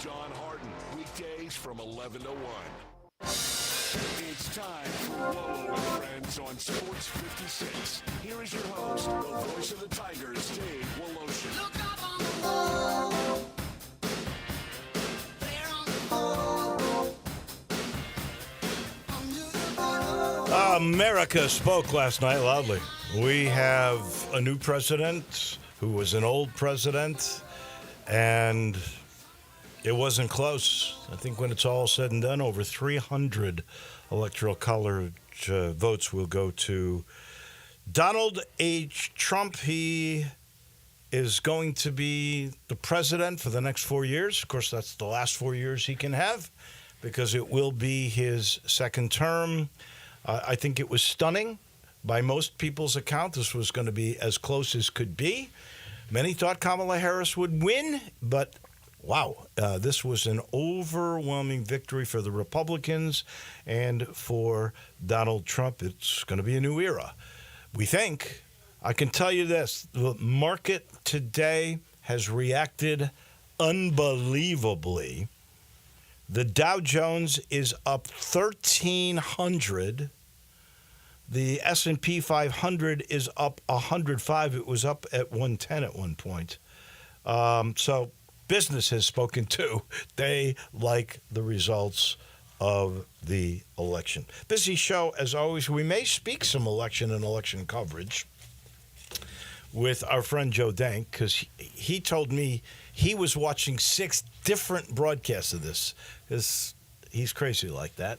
John Harden, weekdays from 11 to 1. It's time for Wolo and Friends on Sports 56. Here is your host, the voice of the Tigers, Dave Woloshin. Look up on the wall. There on the wall. Under the bottle. America spoke last night loudly. We have a new president who was an old president, and it wasn't close. I think when it's all said and done, over 300 electoral college votes will go to Donald H. Trump. He is going to be the president for the next 4 years. Of course, that's the last 4 years he can have because it will be his second term. I think it was stunning. By most people's account, this was going to be as close as could be. Many thought Kamala Harris would win, but wow, this was an overwhelming victory for the Republicans and for Donald Trump. It's going to be a new era. We think. I can tell you this, the market today has reacted unbelievably. The Dow Jones is up 1,300. The S&P 500 is up 105. It was up at 110 at one point. So business has spoken too. They like the results of the election. Busy show, as always. We may speak some election and election coverage with our friend Joe Dank, because he told me he was watching 6 different broadcasts of this, because he's crazy like that.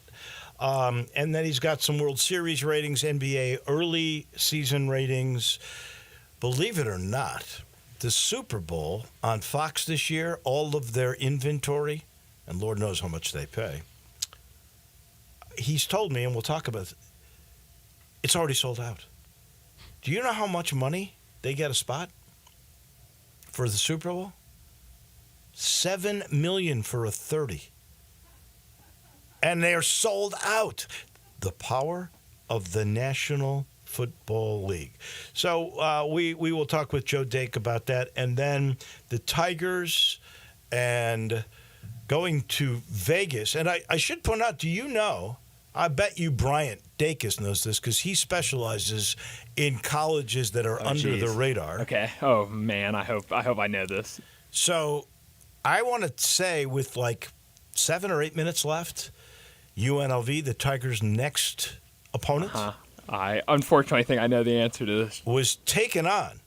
And then he's got some World Series ratings, NBA early season ratings. Believe it or not, the Super Bowl on Fox this year, all of their inventory, and Lord knows how much they pay, he's told me, and we'll talk about it, it's already sold out. Do you know how much money they get a spot for the Super Bowl? $7 million for a 30. And they're sold out. The power of the National Football League. So we will talk with Joe Dake about that. And then the Tigers and going to Vegas. And I should point out, do you know, I bet you Bryant Dacus knows this because he specializes in colleges that are under the radar. Okay. Oh, man, I hope I know this. So I want to say with like 7 or 8 minutes left, UNLV, the Tigers' next opponent, I unfortunately think I know the answer to this. was taken on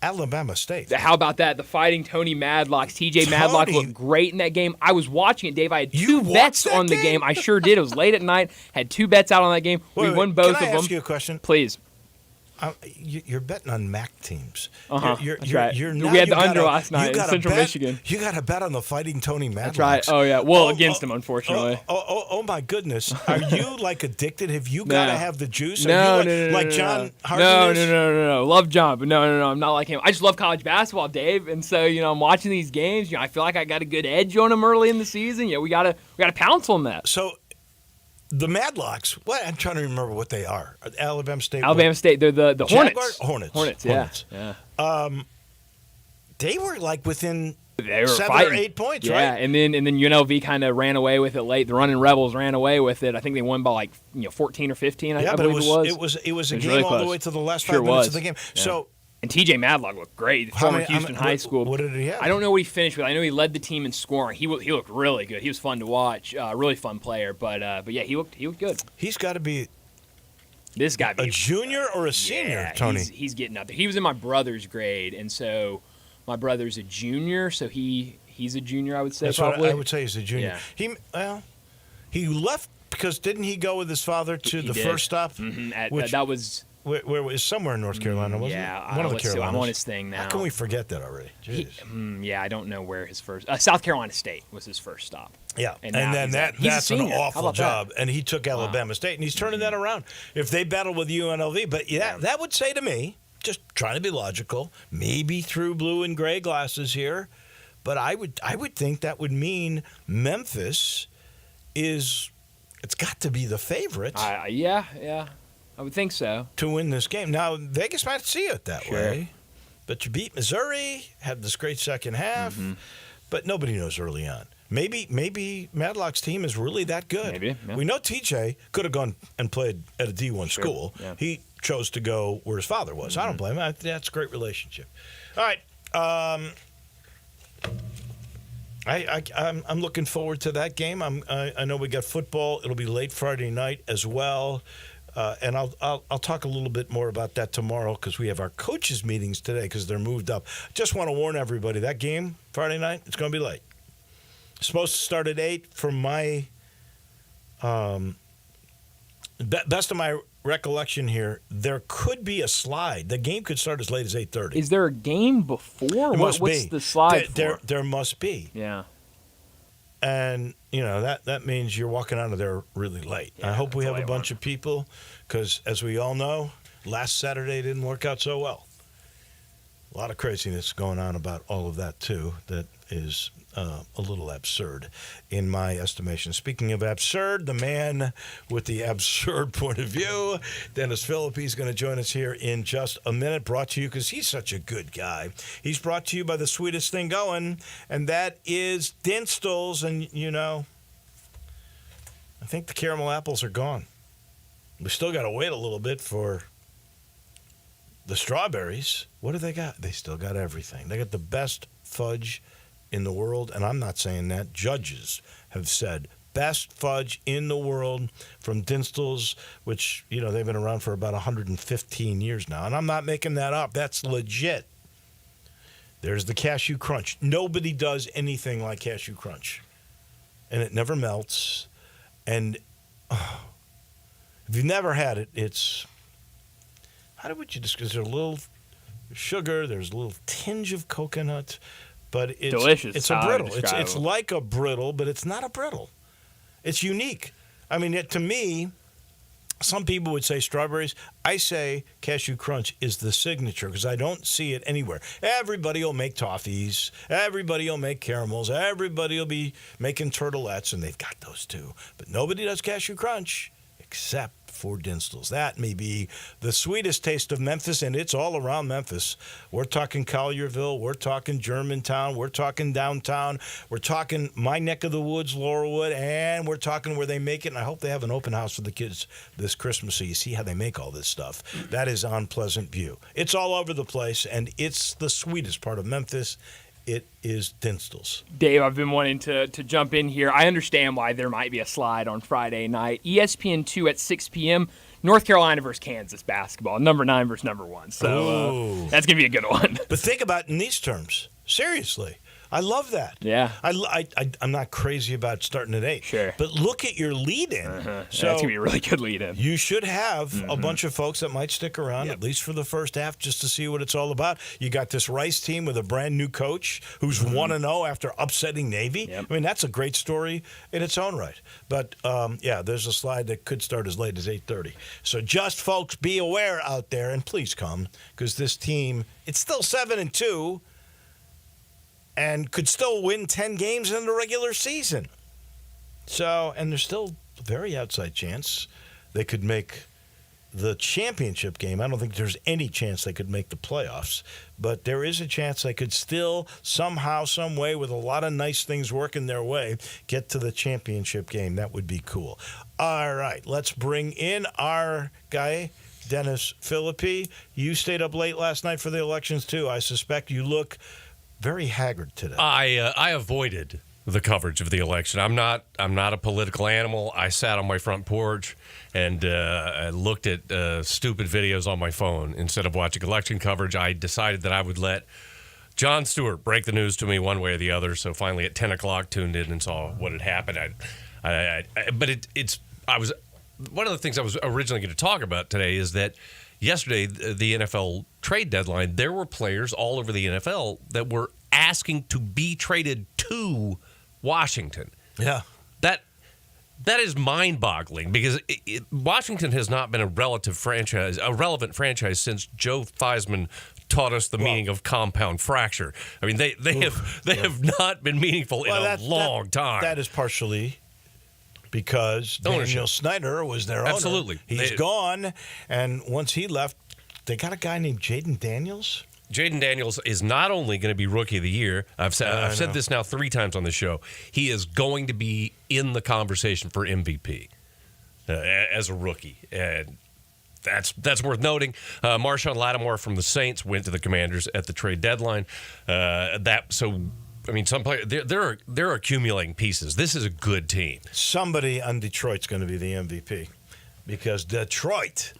Alabama State. How about that? The Fighting Tony Madlocks. TJ Madlock looked great in that game. I was watching it, Dave. I had 2 bets on the game. I sure did. It was late at night. Had 2 bets out on that game. We won both of them. Can I ask you a question? Please. You're betting on MAC teams. That's right. Now We had the under last night in Central Michigan. You got to bet on the Fighting Tony Madlocks. That's right. Oh, yeah. Well, against him, unfortunately. Oh, my goodness. Are you, like, addicted? Have you got to have the juice? No, like John Harden is? No. Love John, but no. I'm not like him. I just love college basketball, Dave. And so, I'm watching these games. I feel like I got a good edge on them early in the season. We got to pounce on that. So, the Madlocks, I'm trying to remember what they are. Alabama State. They're the Hornets. Hornets. Yeah. They were like within They were 7 fighting. or 8 points, yeah, right? and then UNLV kind of ran away with it late. The Running Rebels ran away with it. I think they won by 14 or 15. I believe it was. It was a game really all close. the way to the last Sure 5 minutes was. of the game. Yeah. So. And TJ Madlock looked great. Former Houston High School. What did he have? I don't know what he finished with. I know he led the team in scoring. He looked really good. He was fun to watch. Really fun player. But yeah, he looked good. He's got to be this guy. A junior or a senior, Tony? He's getting up there. He was in my brother's grade, and so my brother's a junior, so he's a junior, I would say. That's probably. what I would say he's a junior. Yeah. He left because didn't he go with his father to the did. first stop? Mm-hmm. Which, that was. Where was somewhere in North Carolina, wasn't it? Yeah, One of the Carolinas. I'm on his thing now. How can we forget that already? Yeah, I don't know where his first. South Carolina State was his first stop. Yeah, and then that's an awful job. That? And he took Alabama State, and he's turning that around. If they battle with UNLV, but that would say to me, just trying to be logical, maybe through blue and gray glasses here, but I would think that would mean Memphis it's got to be the favorite. Yeah. I would think so. To win this game. Now, Vegas might see it that Sure. way. But you beat Missouri, had this great second half. Mm-hmm. but nobody knows early on. Maybe Madlock's team is really that good. Maybe, yeah. We know TJ could have gone and played at a D1 school. Yeah. He chose to go where his father was. I don't blame him. That's a great relationship. All right. I'm looking forward to that game. I know we got football. It'll be late Friday night as well. And I'll talk a little bit more about that tomorrow because we have our coaches meetings today because they're moved up. Just want to warn everybody, that game Friday night, it's going to be late. It's supposed to start at 8 from my best of my recollection here. There could be a slide. The game could start as late as 8:30. Is there a game before? What's the slide for? There must be. Yeah. And, that means you're walking out of there really late. Yeah, I hope we that's have a a bunch of people because, as we all know, last Saturday didn't work out so well. A lot of craziness going on about all of that, too, that is a little absurd in my estimation. Speaking of absurd, the man with the absurd point of view, Dennis Philippi, is going to join us here in just a minute, brought to you because he's such a good guy. He's brought to you by the sweetest thing going, and that is Dinstall's. And, I think the caramel apples are gone. We still got to wait a little bit for the strawberries. What do they got? They still got everything. They got the best fudge in the world, and I'm not saying that. Judges have said best fudge in the world from Dinstall's, which, they've been around for about 115 years now. And I'm not making that up. That's legit. There's the Cashew Crunch. Nobody does anything like Cashew Crunch. And it never melts. And if you've never had it, it's... How would you describe it? There's a little sugar. There's a little tinge of coconut. But it's delicious. It's a brittle. It's like a brittle, but it's not a brittle. It's unique. I mean, to me, some people would say strawberries. I say Cashew Crunch is the signature because I don't see it anywhere. Everybody will make toffees. Everybody will make caramels. Everybody will be making turtlettes, and they've got those too. But nobody does Cashew Crunch except for Dinstall's. That may be the sweetest taste of Memphis, and it's all around Memphis. We're talking Collierville. We're talking Germantown. We're talking downtown. We're talking my neck of the woods, Laurelwood, and we're talking where they make it. And I hope they have an open house for the kids this Christmas so you see how they make all this stuff. That is on Pleasant View. It's all over the place, and it's the sweetest part of Memphis. It is Dinstall's. Dave, I've been wanting to jump in here. I understand why there might be a slide on Friday night. ESPN2 at 6 p.m., North Carolina versus Kansas basketball, number 9 versus number 1. So that's going to be a good one. But think about it in these terms. Seriously. I love that. Yeah. I'm not crazy about starting at 8. Sure. But look at your lead-in. So that's So going to be a really good lead-in. you should have a bunch of folks that might stick around, at least for the first half, just to see what it's all about. You got this Rice team with a brand-new coach who's 1-0 after upsetting Navy. Yep. I mean, that's a great story in its own right. But, there's a slide that could start as late as 8:30. So just, folks, be aware out there, and please come, because this team, it's still 7-2, and could still win 10 games in the regular season. So, and there's still a very outside chance they could make the championship game. I don't think there's any chance they could make the playoffs, but there is a chance they could still somehow, some way, with a lot of nice things working their way, get to the championship game. That would be cool. All right, let's bring in our guy, Dennis Philippi. You stayed up late last night for the elections, too. I suspect you look very haggard today. I avoided the coverage of the election. I'm not a political animal. I sat on my front porch and I looked at stupid videos on my phone instead of watching election coverage. I decided that I would let Jon Stewart break the news to me one way or the other. So finally, at 10 o'clock, tuned in and saw what had happened. It's one of the things I was originally going to talk about today is that yesterday, the NFL trade deadline, there were players all over the NFL that were asking to be traded to Washington. Yeah. That is mind-boggling because Washington has not been a relevant franchise since Joe Theismann taught us the meaning of compound fracture. I mean, they have not been meaningful in a long time. That is partially because Daniel Snyder was their owner. Absolutely. He's gone, and once he left, they got a guy named Jaden Daniels. Jaden Daniels is not only going to be Rookie of the Year. I've said this now 3 times on the show. He is going to be in the conversation for MVP as a rookie, and that's worth noting. Marshawn Lattimore from the Saints went to the Commanders at the trade deadline. Some players they're accumulating pieces. This is a good team. Somebody on Detroit's going to be the MVP because Detroit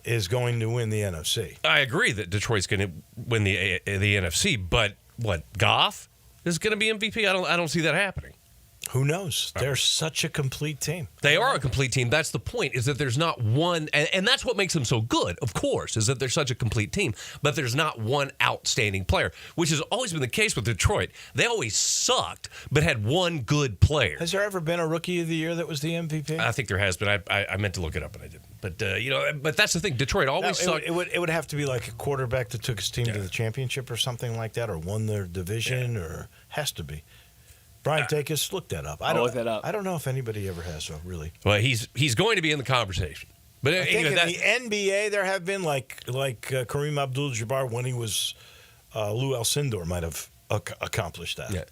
is going to win the NFC. I agree that Detroit's going to win the NFC, but what, Goff is going to be MVP? I don't see that happening. Who knows? They're such a complete team. They are a complete team. That's the point, is that there's not one, and that's what makes them so good, of course, is that they're such a complete team, but there's not one outstanding player, which has always been the case with Detroit. They always sucked, but had one good player. Has there ever been a Rookie of the Year that was the MVP? I think there has been. I meant to look it up, and I didn't. But, but that's the thing. Detroit always sucked. It would have to be like a quarterback that took his team to the championship or something like that, or won their division, or has to be. Brian Dacus, look that up. I'll look that up. I don't know if anybody ever has, though, really. Well, he's going to be in the conversation. But I think in the NBA, there have been like Kareem Abdul-Jabbar when he was Lou Alcindor might have accomplished that.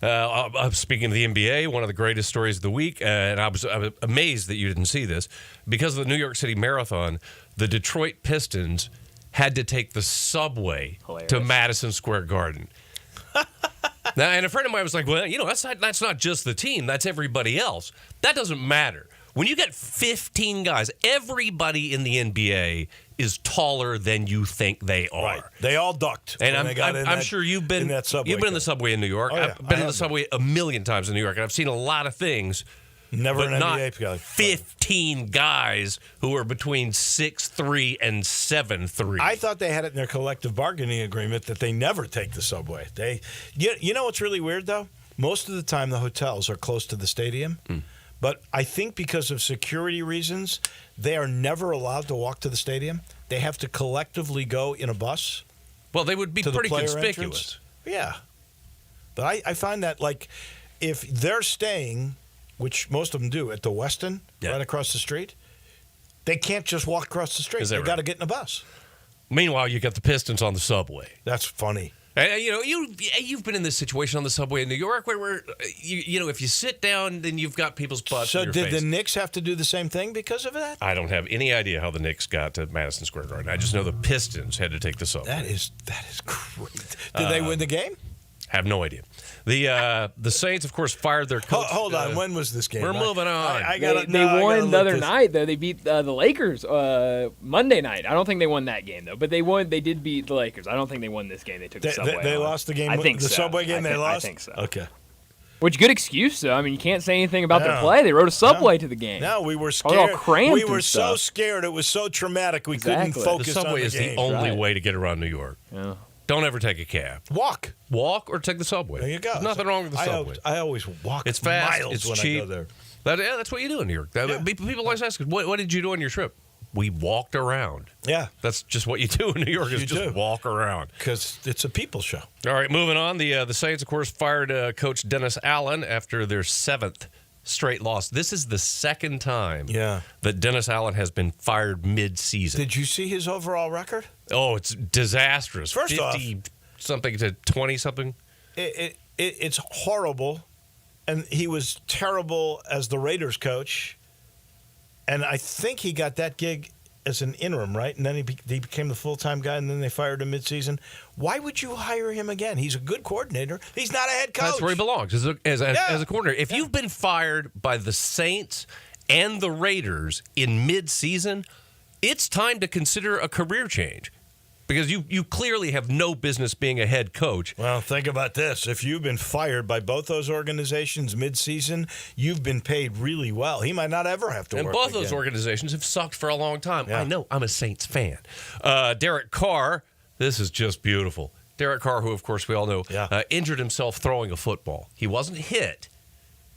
Yeah. Speaking of the NBA, one of the greatest stories of the week, and I was amazed that you didn't see this, because of the New York City Marathon, the Detroit Pistons had to take the subway to Madison Square Garden. Now, and a friend of mine was like, well, that's not just the team. That's everybody else. That doesn't matter. When you get 15 guys, everybody in the NBA is taller than you think they are. Right. They all ducked. And I'm sure you've been in that subway. You've been in the subway in New York. Oh, yeah. I've been in the subway a million times in New York, and I've seen a lot of things. Never but an not NBA guy. 15 guys who are between 6'3" and 7'3". I thought they had it in their collective bargaining agreement that they never take the subway. You know what's really weird, though? Most of the time the hotels are close to the stadium. But I think because of security reasons, they are never allowed to walk to the stadium. They have to collectively go in a bus. Well, they would be to the pretty player conspicuous. Entrance. Yeah. But I find that, like, if they're staying, which most of them do, at the Westin, right across the street, they can't just walk across the street. They got to get in a bus. Meanwhile, you got the Pistons on the subway. That's funny. You've been in this situation on the subway in New York where if you sit down, then you've got people's butts So in your did face. the Knicks have to do the same thing because of that? I don't have any idea how the Knicks got to Madison Square Garden. I just know the Pistons had to take the subway. That is great. Did they win the game? Have no idea. The Saints, of course, fired their coach. Hold on. When was this game? We're moving on. They won the other night, though. They beat the Lakers Monday night. I don't think they won that game, though. But they won. They did beat the Lakers. I don't think they won this game. They took the subway. They lost the game. I think the so. subway game. They lost. I think so. Okay. Which good excuse, though. I mean, you can't say anything about their play. They rode a subway to the game. No, we were All scared. cramped We were and so stuff. scared. It was so traumatic. We Exactly. couldn't focus The on subway the is game. the only Right. way to get around New York. Yeah. Don't ever take a cab. Walk. Walk or take the subway. There you go. There's nothing wrong with the subway. I always walk. It's fast. Miles It's when cheap. I go there. That's what you do in New York. People always ask us, what did you do on your trip? We walked around. Yeah, That's just what you do in New York is You just do. walk around. because it's a people show. All right, moving on. The Saints, of course, fired Coach Dennis Allen after their 7th straight loss. This is the second time that Dennis Allen has been fired mid-season. Did you see his overall record? Oh, it's disastrous. First off, 50-something to 20-something. It's horrible, and he was terrible as the Raiders coach. And I think he got that gig as an interim, right? And then he became the full-time guy, and then they fired him mid-season. Why would you hire him again? He's a good coordinator. He's not a head coach. That's where he belongs, as a coordinator. If you've been fired by the Saints and the Raiders in mid-season, it's time to consider a career change. Because you clearly have no business being a head coach. Well, think about this. If you've been fired by both those organizations mid-season, you've been paid really well. He might not ever have to work And both again. those organizations have sucked for a long time. Yeah. I know. I'm a Saints fan. Derek Carr, this is just beautiful. Derek Carr, who, of course, we all know, injured himself throwing a football. He wasn't hit.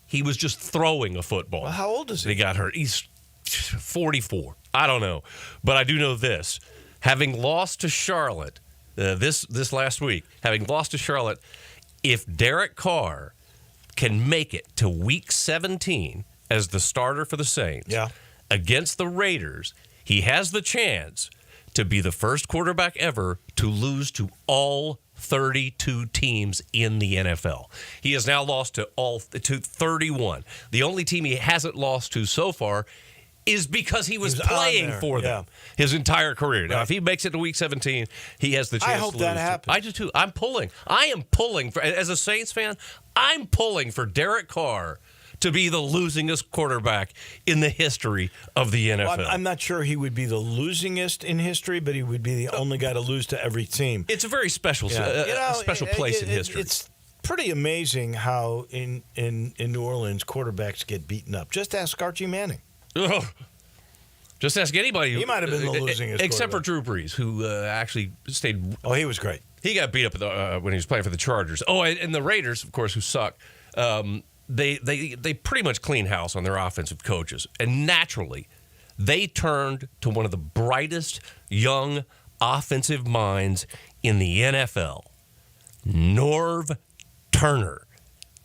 He was just throwing a football. Well, how old is he? He got hurt. He's 44. I don't know. But I do know this. Having lost to Charlotte this last week, if Derek Carr can make it to Week 17 as the starter for the Saints against the Raiders, he has the chance to be the first quarterback ever to lose to all 32 teams in the NFL. He has now lost to 31. The only team he hasn't lost to so far is because he was playing for them his entire career. Now, if he makes it to Week 17, he has the chance to lose. I hope that happens. I do too. I am pulling for, as a Saints fan, I'm pulling for Derek Carr to be the losingest quarterback in the history of the NFL. Well, I'm not sure he would be the losingest in history, but he would be the only guy to lose to every team. It's a very special, special place in history. It's pretty amazing how in New Orleans quarterbacks get beaten up. Just ask Archie Manning. Ugh. Just ask anybody. He might have been the losingest, except for Drew Brees, who actually stayed. Oh, he was great. He got beat up when he was playing for the Chargers. Oh, and the Raiders, of course, who suck. They pretty much clean house on their offensive coaches, and naturally, they turned to one of the brightest young offensive minds in the NFL. Norv Turner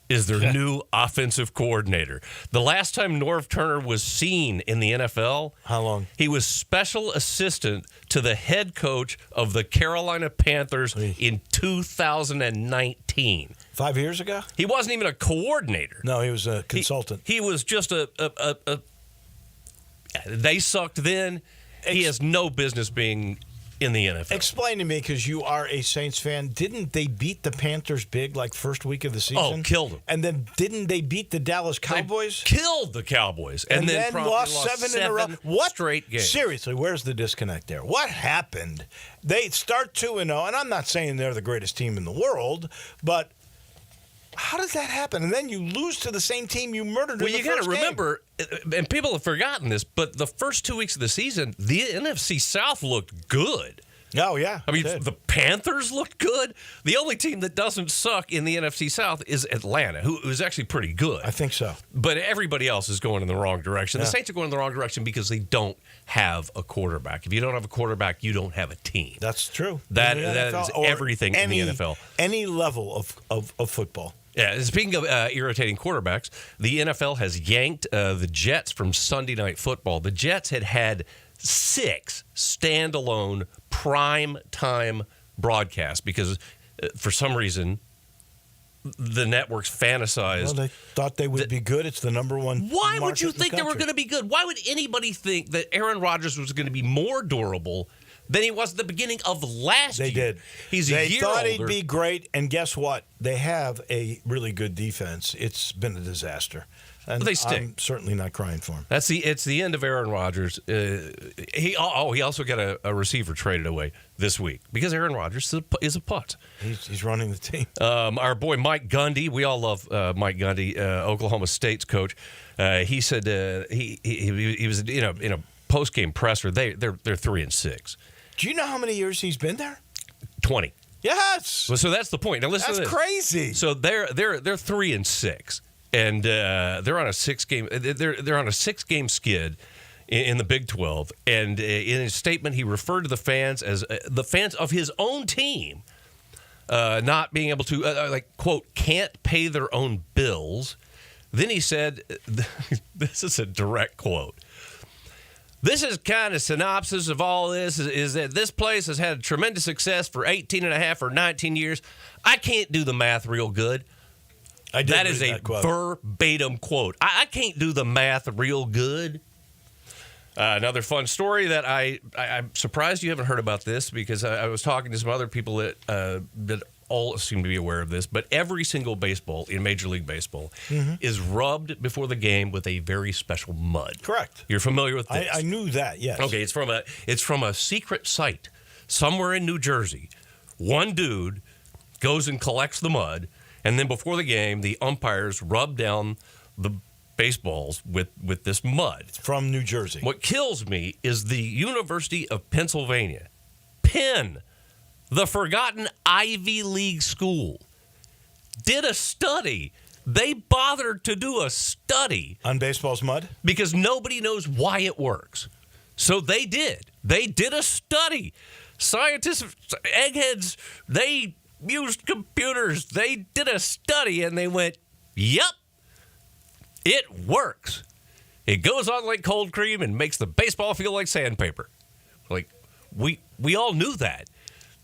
is their new offensive coordinator. The last time Norv Turner was seen in the NFL, how long? He was special assistant to the head coach of the Carolina Panthers in 2019. 5 years ago? He wasn't even a coordinator. No, he was a consultant. He was just they sucked then. He has no business being in the NFL. Explain to me, because you are a Saints fan, didn't they beat the Panthers big like first week of the season? Oh, killed them. And then didn't they beat the Dallas Cowboys? They killed the Cowboys. And then lost seven in a row. What? Straight games. Seriously, where's the disconnect there? What happened? They start 2-0, and I'm not saying they're the greatest team in the world, but how does that happen? And then you lose to the same team you murdered in the first game. Well, you got to remember, and people have forgotten this, but the first 2 weeks of the season, the NFC South looked good. Oh, yeah. I mean, the Panthers looked good. The only team that doesn't suck in the NFC South is Atlanta, who is actually pretty good. I think so. But everybody else is going in the wrong direction. The Saints are going in the wrong direction because they don't have a quarterback. If you don't have a quarterback, you don't have a team. That's true. That is everything in the NFL. Any level of football. Yeah, speaking of irritating quarterbacks, the NFL has yanked the Jets from Sunday Night Football. The Jets had 6 standalone prime time broadcasts because for some reason the networks fantasized. Well, they thought they would be good. It's the number one. Why would you think they were going to be good? Why would anybody think that Aaron Rodgers was going to be more durable than he was at the beginning of last year? They did. He's a year thought older. He'd be great, and guess what? They have a really good defense. It's been a disaster. And they stink. I'm certainly not crying for him. It's the end of Aaron Rodgers. He also got a receiver traded away this week because Aaron Rodgers is a putt. He's running the team. Our boy Mike Gundy, we all love Mike Gundy, Oklahoma State's coach. He said he was in a post game presser. They're 3-6. Do you know how many years he's been there? 20. Yes. Well, so that's the point. Now listen to this. That's crazy. So they're 3-6. And they're on a 6-game. They're on a 6-game skid in the Big 12. And in his statement, he referred to the fans as the fans of his own team not being able to, quote, can't pay their own bills. Then he said, this is a direct quote. This is kind of synopsis of all this is that this place has had tremendous success for 18 and a half or 19 years. I can't do the math real good. That is a verbatim quote. I can't do the math real good. Another fun story that I'm surprised you haven't heard about this because I was talking to some other people that all seem to be aware of this, but every single baseball in Major League Baseball is rubbed before the game with a very special mud. Correct. You're familiar with this? I knew that, yes. Okay, it's from a secret site somewhere in New Jersey. One dude goes and collects the mud, and then before the game, the umpires rub down the baseballs with this mud. From New Jersey. What kills me is the University of Pennsylvania, Penn, the forgotten Ivy League school, did a study. They bothered to do a study. On baseball's mud? Because nobody knows why it works. So they did. They did a study. Scientists, eggheads, they used computers. They did a study and they went, yep, it works. It goes on like cold cream and makes the baseball feel like sandpaper. Like, We all knew that.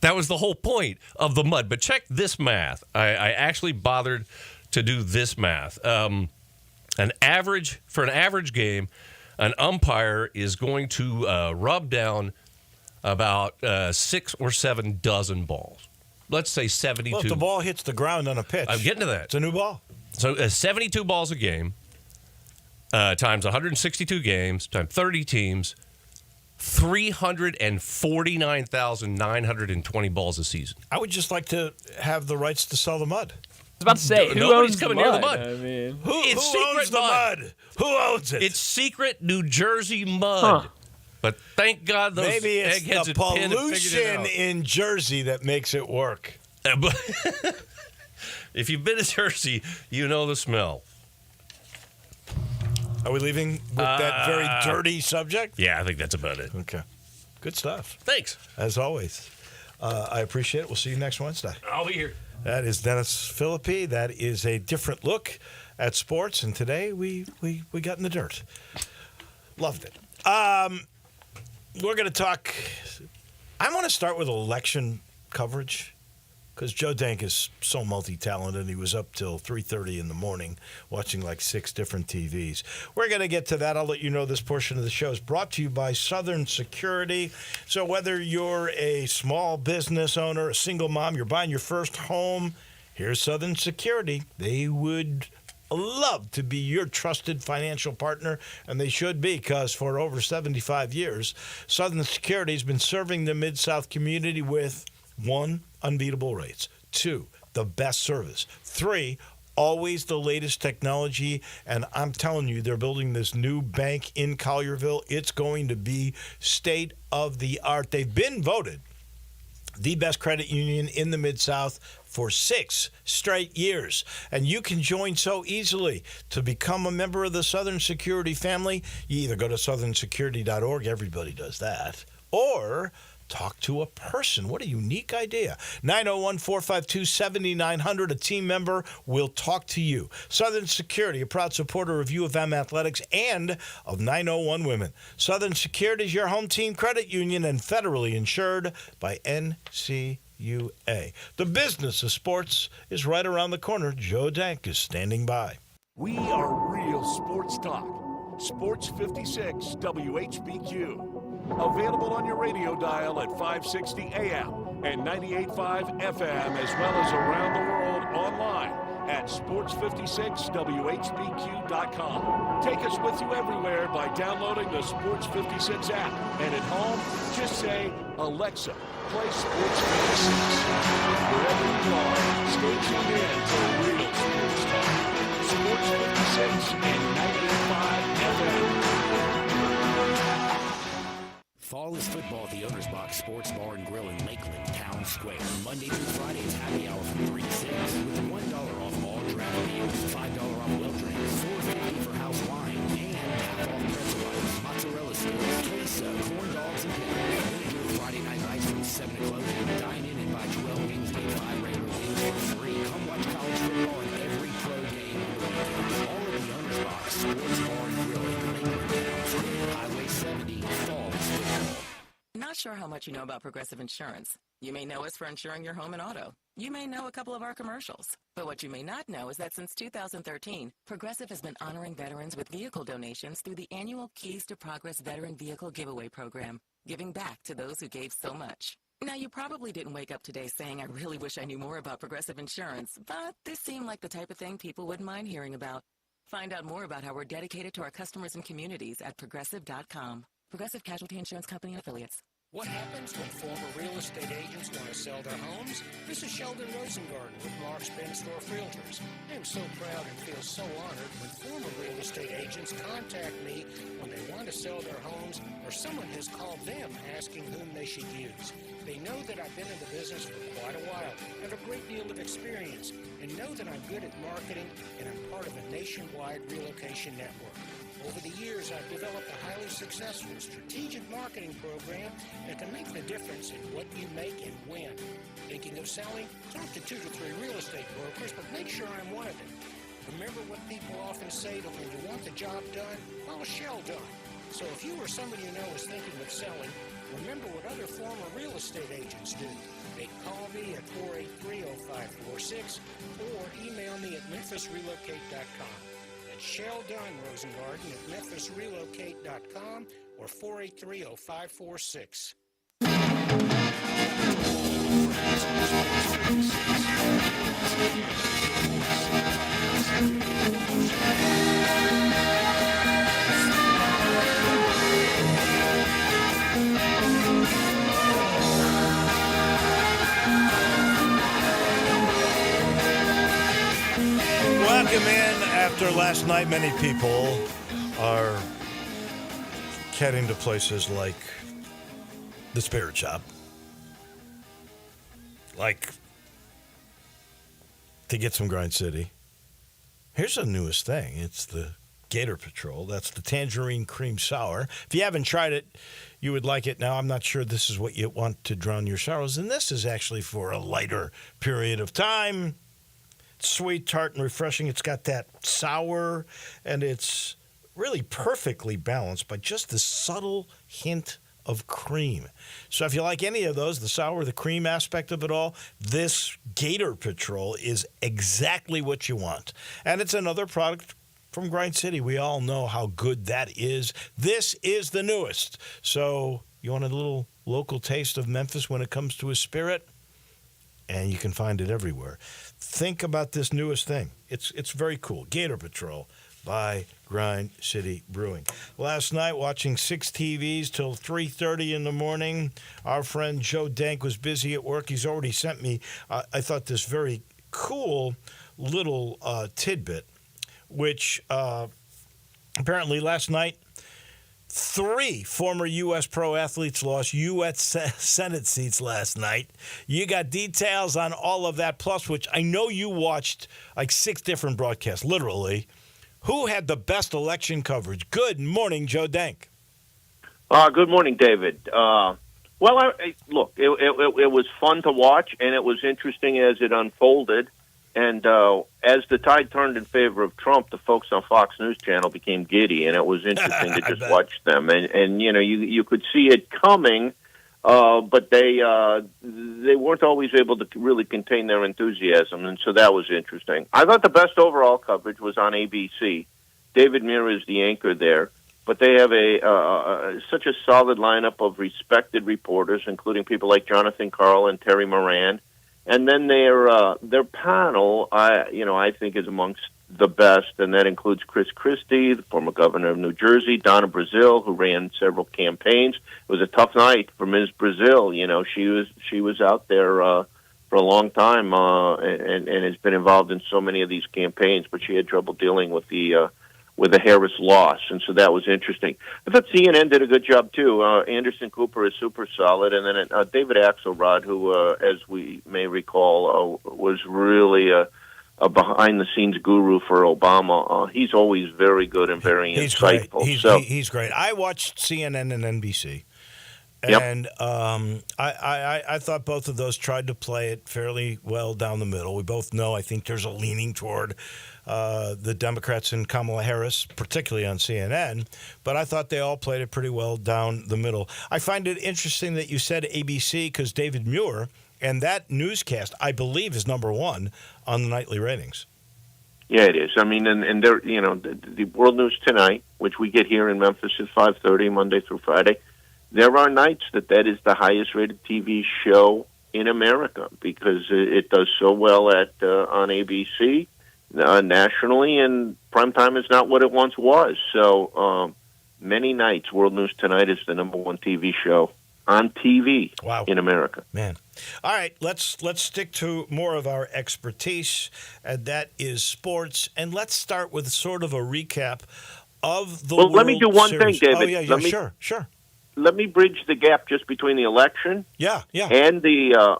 That was the whole point of the mud. But check this math. I actually bothered to do this math. For an average game, an umpire is going to rub down about 6 or 7 dozen balls. Let's say 72. Well, if the ball hits the ground on a pitch, I'm getting to that. It's a new ball. So 72 balls a game times 162 games times 30 teams, 349,920 balls a season. I would just like to have the rights to sell the mud. I was about to say, who Nobody's owns coming the near the mud? mud. I mean, Who It's owns secret the mud. mud? Who owns it? It's secret New Jersey mud. Huh. But thank God those Maybe it's eggheads the at Penn have figured it pollution out. in Jersey that makes it work. But if you've been to Jersey, you know the smell. Are we leaving with that very dirty subject? Yeah, I think that's about it. Okay. Good stuff, Thanks. as always. I appreciate it. We'll see you next Wednesday. I'll be here. That is Dennis Philippi. That is a different look at sports, and today we got in the dirt. Loved it. We're going to talk. I want to start with election coverage because Joe Dank is so multi-talented. He was up till 3:30 in the morning watching like 6 different TVs. We're going to get to that. I'll let you know this portion of the show is brought to you by Southern Security. So whether you're a small business owner, a single mom, you're buying your first home, here's Southern Security. They would love to be your trusted financial partner, and they should be, because for over 75 years, Southern Security has been serving the Mid-South community with 1, unbeatable rates, 2, the best service, 3, always the latest technology, and I'm telling you, they're building this new bank in Collierville. It's going to be state of the art. They've been voted the best credit union in the Mid-South for 6 straight years. And you can join so easily. To become a member of the Southern Security family, you either go to southernsecurity.org, everybody does that, or talk to a person. What a unique idea. 901-452-7900. A team member will talk to you. Southern Security, a proud supporter of U of M Athletics and of 901 Women. Southern Security is your home team credit union and federally insured by NCUA. The business of sports is right around the corner. Joe Dank is standing by. We are real sports talk. Sports 56 WHBQ. Available on your radio dial at 560 AM and 98.5 FM, as well as around the world online at sports56whbq.com. Take us with you everywhere by downloading the Sports 56 app. And at home, just say, Alexa, play Sports 56. Wherever you are, stay tuned in for real sports talk. Sports 56 and 98.5 FM. Fall is football at the Owner's Box Sports Bar and Grill in Lakeland, Town Square. Monday through Friday is happy hour from 3 to 6 with $1 off all draft meals, $5 off well drinks, $4.50 for house wine, and half off pretzel bites, mozzarella sticks, queso, corn dogs, and pickles. Vinegar Friday night lights from 7 to closing. Dine in and buy 12 wings, get 5 regular wings for free. Come watch college football and every pro game on the weekends. All at the Owner's Box Sports Bar and Grill in Lakeland, Town Square, Highway 70. Fall is football. Not sure how much you know about Progressive Insurance. You may know us for insuring your home and auto. You may know a couple of our commercials. But what you may not know is that since 2013, Progressive has been honoring veterans with vehicle donations through the annual Keys to Progress Veteran Vehicle Giveaway Program, giving back to those who gave so much. Now, you probably didn't wake up today saying, I really wish I knew more about Progressive Insurance, but this seemed like the type of thing people wouldn't mind hearing about. Find out more about how we're dedicated to our customers and communities at Progressive.com. Progressive Casualty Insurance Company and Affiliates. What happens when former real estate agents want to sell their homes? This is Sheldon Rosengarten with Mark's Benstorff Realtors. I am so proud and feel so honored when former real estate agents contact me when they want to sell their homes or someone has called them asking whom they should use. They know that I've been in the business for quite a while, have a great deal of experience, and know that I'm good at marketing and I'm part of a nationwide relocation network. Over the years, I've developed a highly successful strategic marketing program that can make the difference in what you make and when. Thinking of selling? Talk to 2 to 3 real estate brokers, but make sure I'm one of them. Remember what people often say that when you want the job done, well, Sheldon. So if you or somebody you know is thinking of selling, Remember what other former real estate agents do. They call me at 483-0546 or email me at memphisrelocate.com. That's Sheldon Rosengarten at memphisrelocate.com or 483-0546. Welcome in. After last night, many people are heading to places like the Spirit Shop, like to get some Grind City. Here's the newest thing. It's the Gator Patrol. That's the Tangerine Cream Sour. If you haven't tried it, you would like it. Now, I'm not sure this is what you want to drown your sorrows, and this is actually for a lighter period of time. It's sweet, tart, and refreshing. It's got that sour, and it's really perfectly balanced by just this subtle hint of cream. So if you like any of those, the sour, the cream aspect of it all, this Gator Patrol is exactly what you want. And it's another product from Grind City. We all know how good that is. This is the newest. So you want a little local taste of Memphis when it comes to a spirit? And you can find it everywhere. Think about this newest thing. It's very cool. Gator Patrol by Grind City Brewing. Last night, watching 6 TVs till 3:30 in the morning. Our friend Joe Dank was busy at work. He's already sent me, I thought, this very cool little tidbit, which apparently last night, 3 former U.S. pro athletes lost U.S. Senate seats last night. You got details on all of that, plus which I know you watched like 6 different broadcasts, literally. Who had the best election coverage? Good morning, Joe Dank. Good morning, David. Look, it was fun to watch, and it was interesting as it unfolded. And as the tide turned in favor of Trump, the folks on Fox News Channel became giddy, and it was interesting to just watch them. And you know, you could see it coming, but they weren't always able to really contain their enthusiasm, and so that was interesting. I thought the best overall coverage was on ABC. David Muir is the anchor there, but they have such a solid lineup of respected reporters, including people like Jonathan Karl and Terry Moran. And then their panel, I think, is amongst the best, and that includes Chris Christie, the former governor of New Jersey, Donna Brazile, who ran several campaigns. It was a tough night for Ms. Brazile. You know, she was out there for a long time and has been involved in so many of these campaigns, but she had trouble dealing with the Harris loss, and so that was interesting. I thought CNN did a good job, too. Anderson Cooper is super solid, and then David Axelrod, who, as we may recall, was really a behind-the-scenes guru for Obama. He's always very good and very insightful. Great. He's great. I watched CNN and NBC, and I thought both of those tried to play it fairly well down the middle. We both know, I think there's a leaning toward the Democrats and Kamala Harris, particularly on CNN, but I thought they all played it pretty well down the middle. I find it interesting that you said ABC because David Muir, and that newscast, I believe, is number 1 on the nightly ratings. Yeah, it is. I mean, and there, you know, the World News Tonight, which we get here in Memphis at 5:30 Monday through Friday, there are nights that is the highest-rated TV show in America because it does so well on ABC. Nationally, and primetime is not what it once was. So many nights, World News Tonight is the number 1 TV show on TV in America. Man. All right, let's stick to more of our expertise, and that is sports. And let's start with sort of a recap of the World let me do one Series. thing, David. Oh, yeah, sure. Let me bridge the gap just between the election and the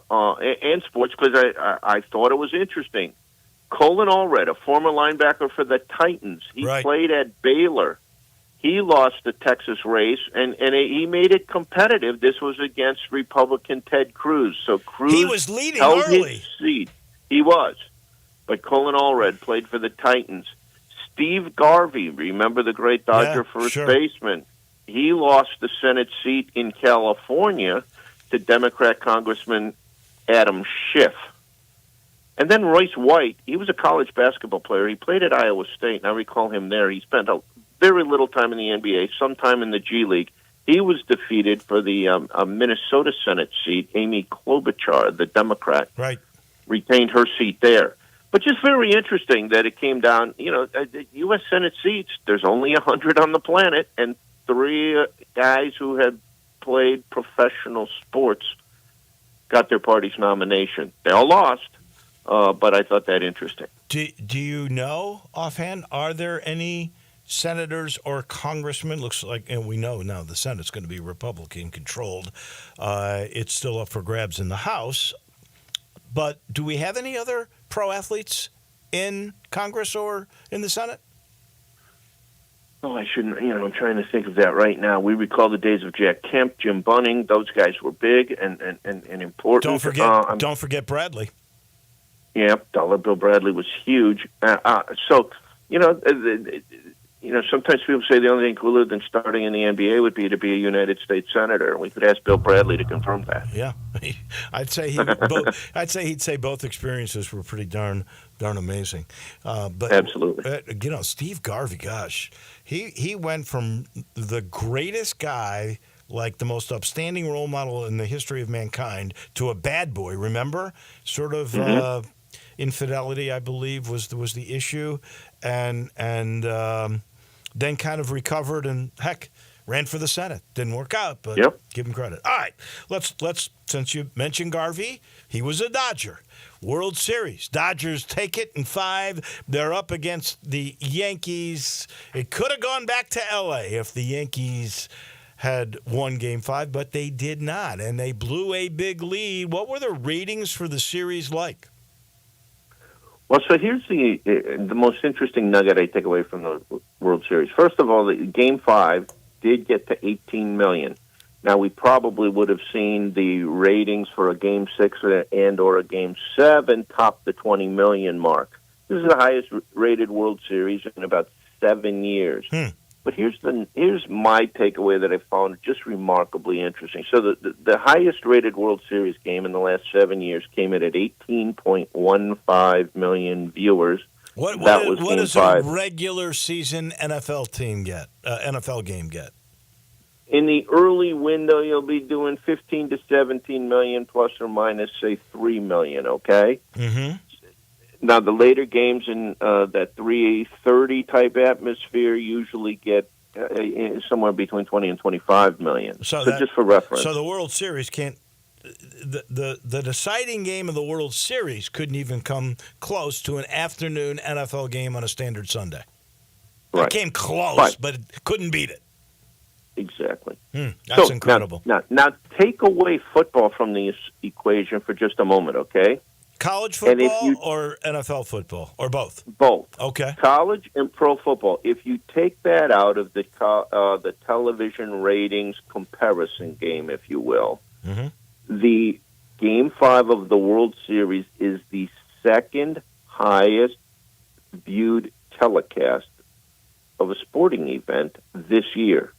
and sports because I thought it was interesting. Colin Allred, a former linebacker for the Titans, he played at Baylor. He lost the Texas race, and he made it competitive. This was against Republican Ted Cruz. So Cruz was leading held early. his seat. He was. But Colin Allred played for the Titans. Steve Garvey, remember the great Dodger first baseman? he lost the Senate seat in California to Democrat Congressman Adam Schiff. And then Royce White, he was a college basketball player. He played at Iowa State, and I recall him there. He spent a very little time in the NBA, some time in the G League. He was defeated for the Minnesota Senate seat. Amy Klobuchar, the Democrat, retained her seat there. But just very interesting that it came down, the U.S. Senate seats, there's only 100 on the planet, and 3 guys who had played professional sports got their party's nomination. They all lost, but I thought that interesting. Do you know offhand, are there any senators or congressmen? Looks like, and we know now the Senate's going to be Republican-controlled. It's still up for grabs in the House. But do we have any other pro athletes in Congress or in the Senate? Oh, I shouldn't. I'm trying to think of that right now. We recall the days of Jack Kemp, Jim Bunning. Those guys were big and important. Don't forget Bradley. Yeah, Dollar Bill Bradley was huge. Sometimes people say the only thing cooler than starting in the NBA would be to be a United States Senator. We could ask Bill Bradley to confirm that. Yeah, I'd say he'd say both experiences were pretty darn amazing. But absolutely, Steve Garvey, gosh, he went from the greatest guy, like the most upstanding role model in the history of mankind, to a bad boy. Remember, sort of infidelity, I believe, was the issue, and then kind of recovered and ran for the Senate. Didn't work out, but give him credit. All right, let's since you mentioned Garvey, he was a Dodger. World Series. Dodgers take it in 5. They're up against the Yankees. It could have gone back to L.A. if the Yankees had won Game 5, but they did not, and they blew a big lead. What were the ratings for the series like? Well, so here's the most interesting nugget I take away from the World Series. First of all, the Game 5 did get to 18 million. Now, we probably would have seen the ratings for a Game 6 and or a Game 7 top the 20 million mark. This is the highest rated World Series in about 7 years. But here's my takeaway that I found just remarkably interesting. So the highest rated World Series game in the last 7 years came in at 18.15 million viewers. What does a regular season NFL game get? In the early window, you'll be doing 15 to 17 million, plus or minus, say, 3 million, okay? Mm-hmm. Now, the later games in that 330 type atmosphere usually get somewhere between 20 and 25 million. So just for reference. So the World Series can't. The deciding game of the World Series couldn't even come close to an afternoon NFL game on a standard Sunday. Right. It came close, but it couldn't beat it. Exactly. That's incredible. Now, take away football from the equation for just a moment, okay? College football or NFL football, or both? Both. Okay. College and pro football. If you take that out of the television ratings comparison game, if you will, the Game 5 of the World Series is the second highest viewed telecast of a sporting event this year.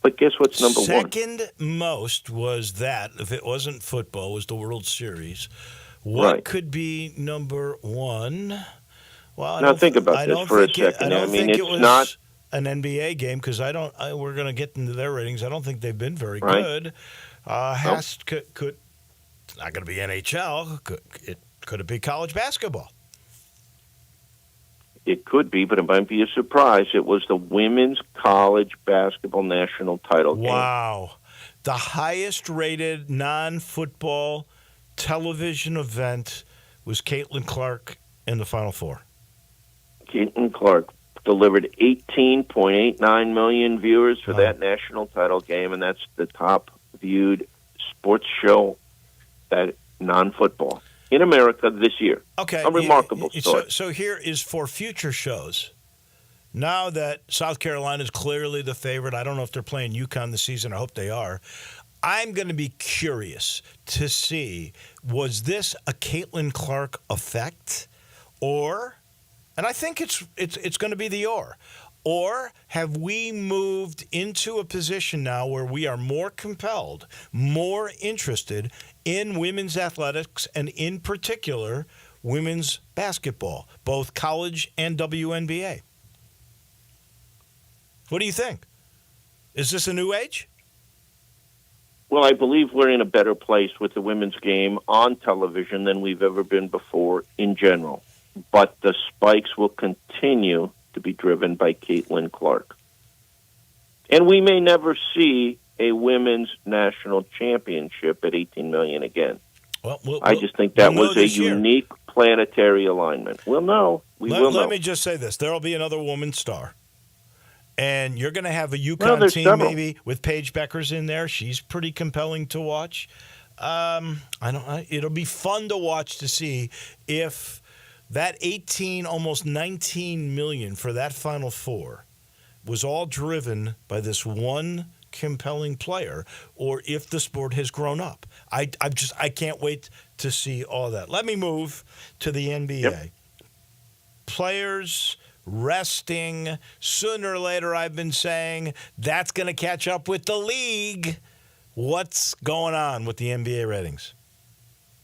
But guess what's number one? Second most was that, if it wasn't football, was the World Series. What could be number one? Well, now think about this for a second. I think it was not an NBA game because we're going to get into their ratings. I don't think they've been very good. Could it's not going to be NHL. Could it be college basketball? It could be, but it might be a surprise. It was the women's college basketball national title game. Wow. The highest-rated non-football television event was Caitlin Clark in the Final Four. Caitlin Clark delivered 18.89 million viewers for that national title game, and that's the top-viewed sports show that non-football in America this year. Okay. A remarkable story. So here is for future shows. Now that South Carolina is clearly the favorite, I don't know if they're playing UConn this season. I hope they are. I'm going to be curious to see, was this a Caitlin Clark effect? And I think it's going to be the or. Or have we moved into a position now where we are more compelled, more interested in women's athletics and in particular women's basketball, both college and WNBA? What do you think? Is this a new age? Well, I believe we're in a better place with the women's game on television than we've ever been before in general. But the spikes will continue to be driven by Caitlin Clark. And we may never see a women's national championship at $18 million again. Well, I just think that we'll was a unique planetary alignment. We'll know. Let me just say this. There will be another woman star. And you're going to have a UConn team several. maybe with Paige Beckers in there. She's pretty compelling to watch. It'll be fun to watch to see if that 18, almost 19 million for that Final Four was all driven by this one compelling player, or if the sport has grown up. I can't wait to see all that. Let me move to the NBA. Yep. Players resting. Sooner or later, I've been saying that's going to catch up with the league. What's going on with the NBA ratings?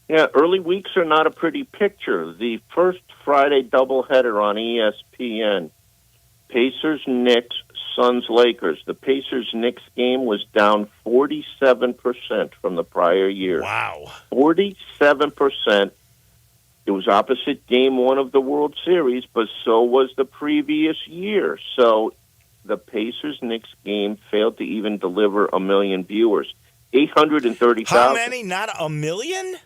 Yeah, early weeks are not a pretty picture. The first Friday doubleheader on ESPN, Pacers-Knicks, Suns-Lakers. The Pacers-Knicks game was down 47% from the prior year. Wow. 47%. It was opposite Game 1 of the World Series, but so was the previous year. So the Pacers-Knicks game failed to even deliver 1 million viewers. 830,000. How many? Not 1 million?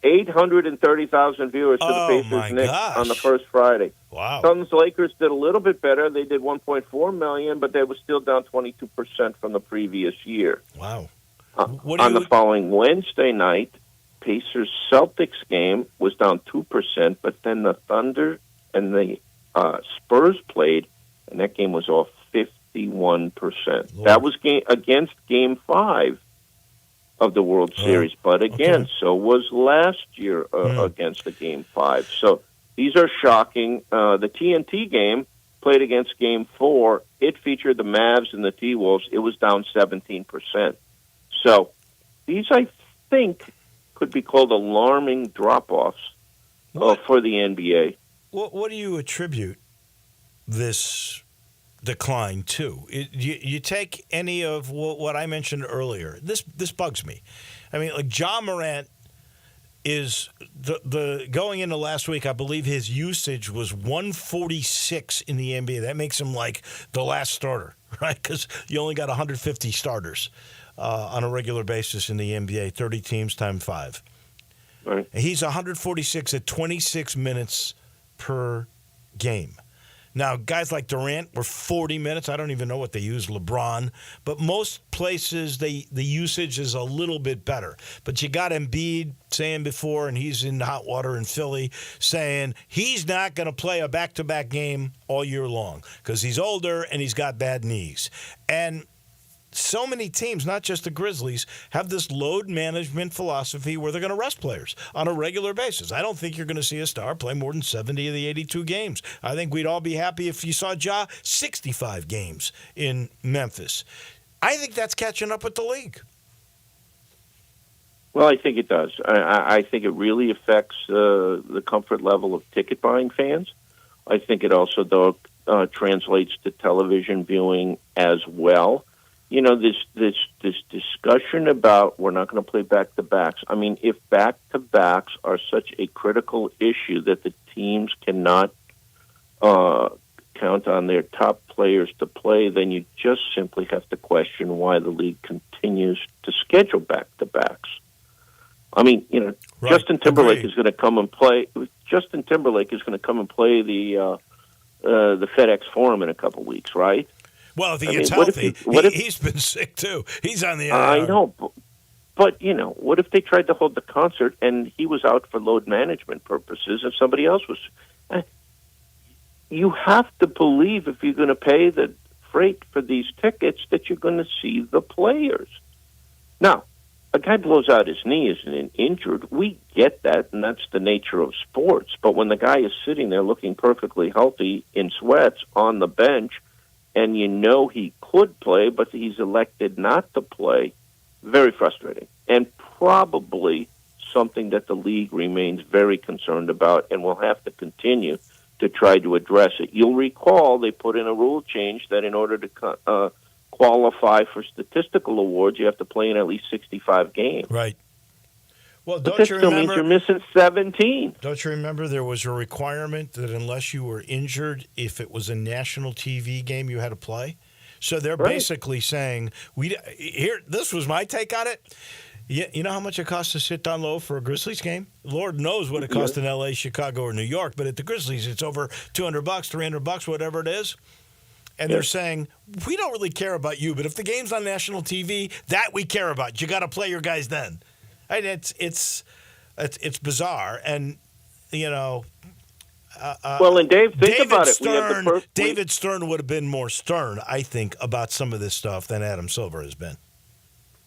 830,000 viewers to the Pacers-Knicks on the first Friday. Wow. Suns-Lakers did a little bit better. They did 1.4 million, but they were still down 22% from the previous year. Wow. On the following Wednesday night, Pacers-Celtics game was down 2%, but then the Thunder and the Spurs played, and that game was off 51%. Lord. That was against Game 5 of the World Series, but again, so was last year against the Game 5. So these are shocking. The TNT game played against Game 4. It featured the Mavs and the T-Wolves. It was down 17%. So these, I think, could be called alarming drop-offs for the NBA. What do you attribute this decline to? You take any of what I mentioned earlier. This bugs me. I mean, like Ja Morant is the going into last week, I believe his usage was 146 in the NBA. That makes him like the last starter, right? Because you only got 150 starters on a regular basis in the NBA, 30 teams times 5. Right. He's 146 at 26 minutes per game. Now, guys like Durant were 40 minutes. I don't even know what they use, LeBron. But most places, the usage is a little bit better. But you got Embiid saying before, and he's in hot water in Philly, saying he's not going to play a back-to-back game all year long because he's older and he's got bad knees. And so many teams, not just the Grizzlies, have this load management philosophy where they're going to rest players on a regular basis. I don't think you're going to see a star play more than 70 of the 82 games. I think we'd all be happy if you saw Ja 65 games in Memphis. I think that's catching up with the league. Well, I think it does. I think it really affects the comfort level of ticket-buying fans. I think it also, though, translates to television viewing as well. You know, this discussion about we're not going to play back-to-backs. I mean, if back-to-backs are such a critical issue that the teams cannot count on their top players to play, then you just simply have to question why the league continues to schedule back-to-backs. I mean, you know, Right. Justin Timberlake Agreed. is going to come and play. Justin Timberlake is going to come and play the FedEx Forum in a couple weeks, right? Well, if he I gets mean, what if healthy, he- he's been sick too. He's on the I know, but you know, what if they tried to hold the concert and he was out for load management purposes and somebody else was? You have to believe if you're going to pay the freight for these tickets that you're going to see the players. Now, a guy blows out his knee, isn't injured. We get that, and that's the nature of sports. But when the guy is sitting there looking perfectly healthy in sweats on the bench, and you know he could play, but he's elected not to play. Very frustrating, and probably something that the league remains very concerned about and will have to continue to try to address it. You'll recall they put in a rule change that in order to qualify for statistical awards, you have to play in at least 65 games. Right. Well, But don't that you still means remember? you're missing 17. Don't you remember there was a requirement that unless you were injured, if it was a national TV game, you had to play? So they're Right. basically saying, this was my take on it. You know how much it costs to sit down low for a Grizzlies game? Lord knows what it costs in L.A., Chicago, or New York, but at the Grizzlies, it's over $200, $300, whatever it is. And they're saying, we don't really care about you, but if the game's on national TV, that we care about. You got to play your guys then. And it's bizarre, and you know. Well, and Dave, think about it. We have the David Stern would have been more stern, I think, about some of this stuff than Adam Silver has been.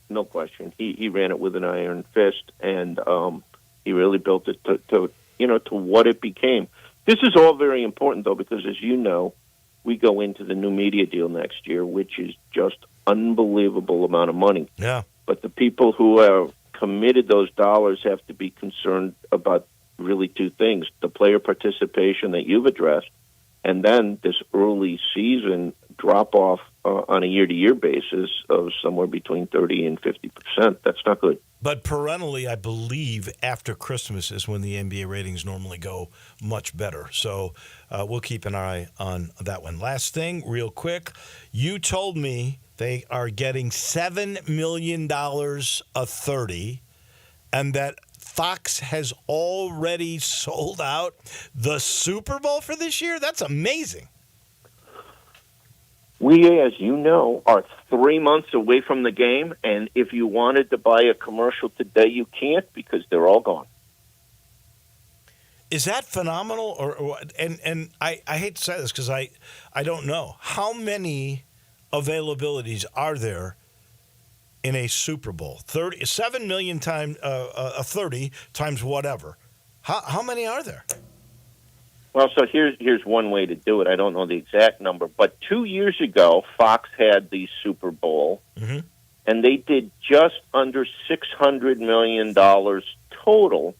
No question. He ran it with an iron fist, and he really built it to what it became. This is all very important, though, because as you know, we go into the new media deal next year, which is just unbelievable amount of money. Yeah. But the people who have committed those dollars have to be concerned about really two things: the player participation that you've addressed, and then this early season drop-off on a year-to-year basis of somewhere between 30 and 50%. That's not good. But perennially, I believe after Christmas is when the NBA ratings normally go much better. So we'll keep an eye on that one. Last thing, real quick. You told me they are getting $7 million a 30, and that Fox has already sold out the Super Bowl for this year? That's amazing. We, as you know, are 3 months away from the game, and if you wanted to buy a commercial today, you can't because they're all gone. Is that phenomenal? And I hate to say this because I don't know. How many availabilities are there in a Super Bowl? 7 million times 30 times whatever. How many are there? Well, so here's one way to do it. I don't know the exact number, but 2 years ago, Fox had the Super Bowl, and they did just under $600 million total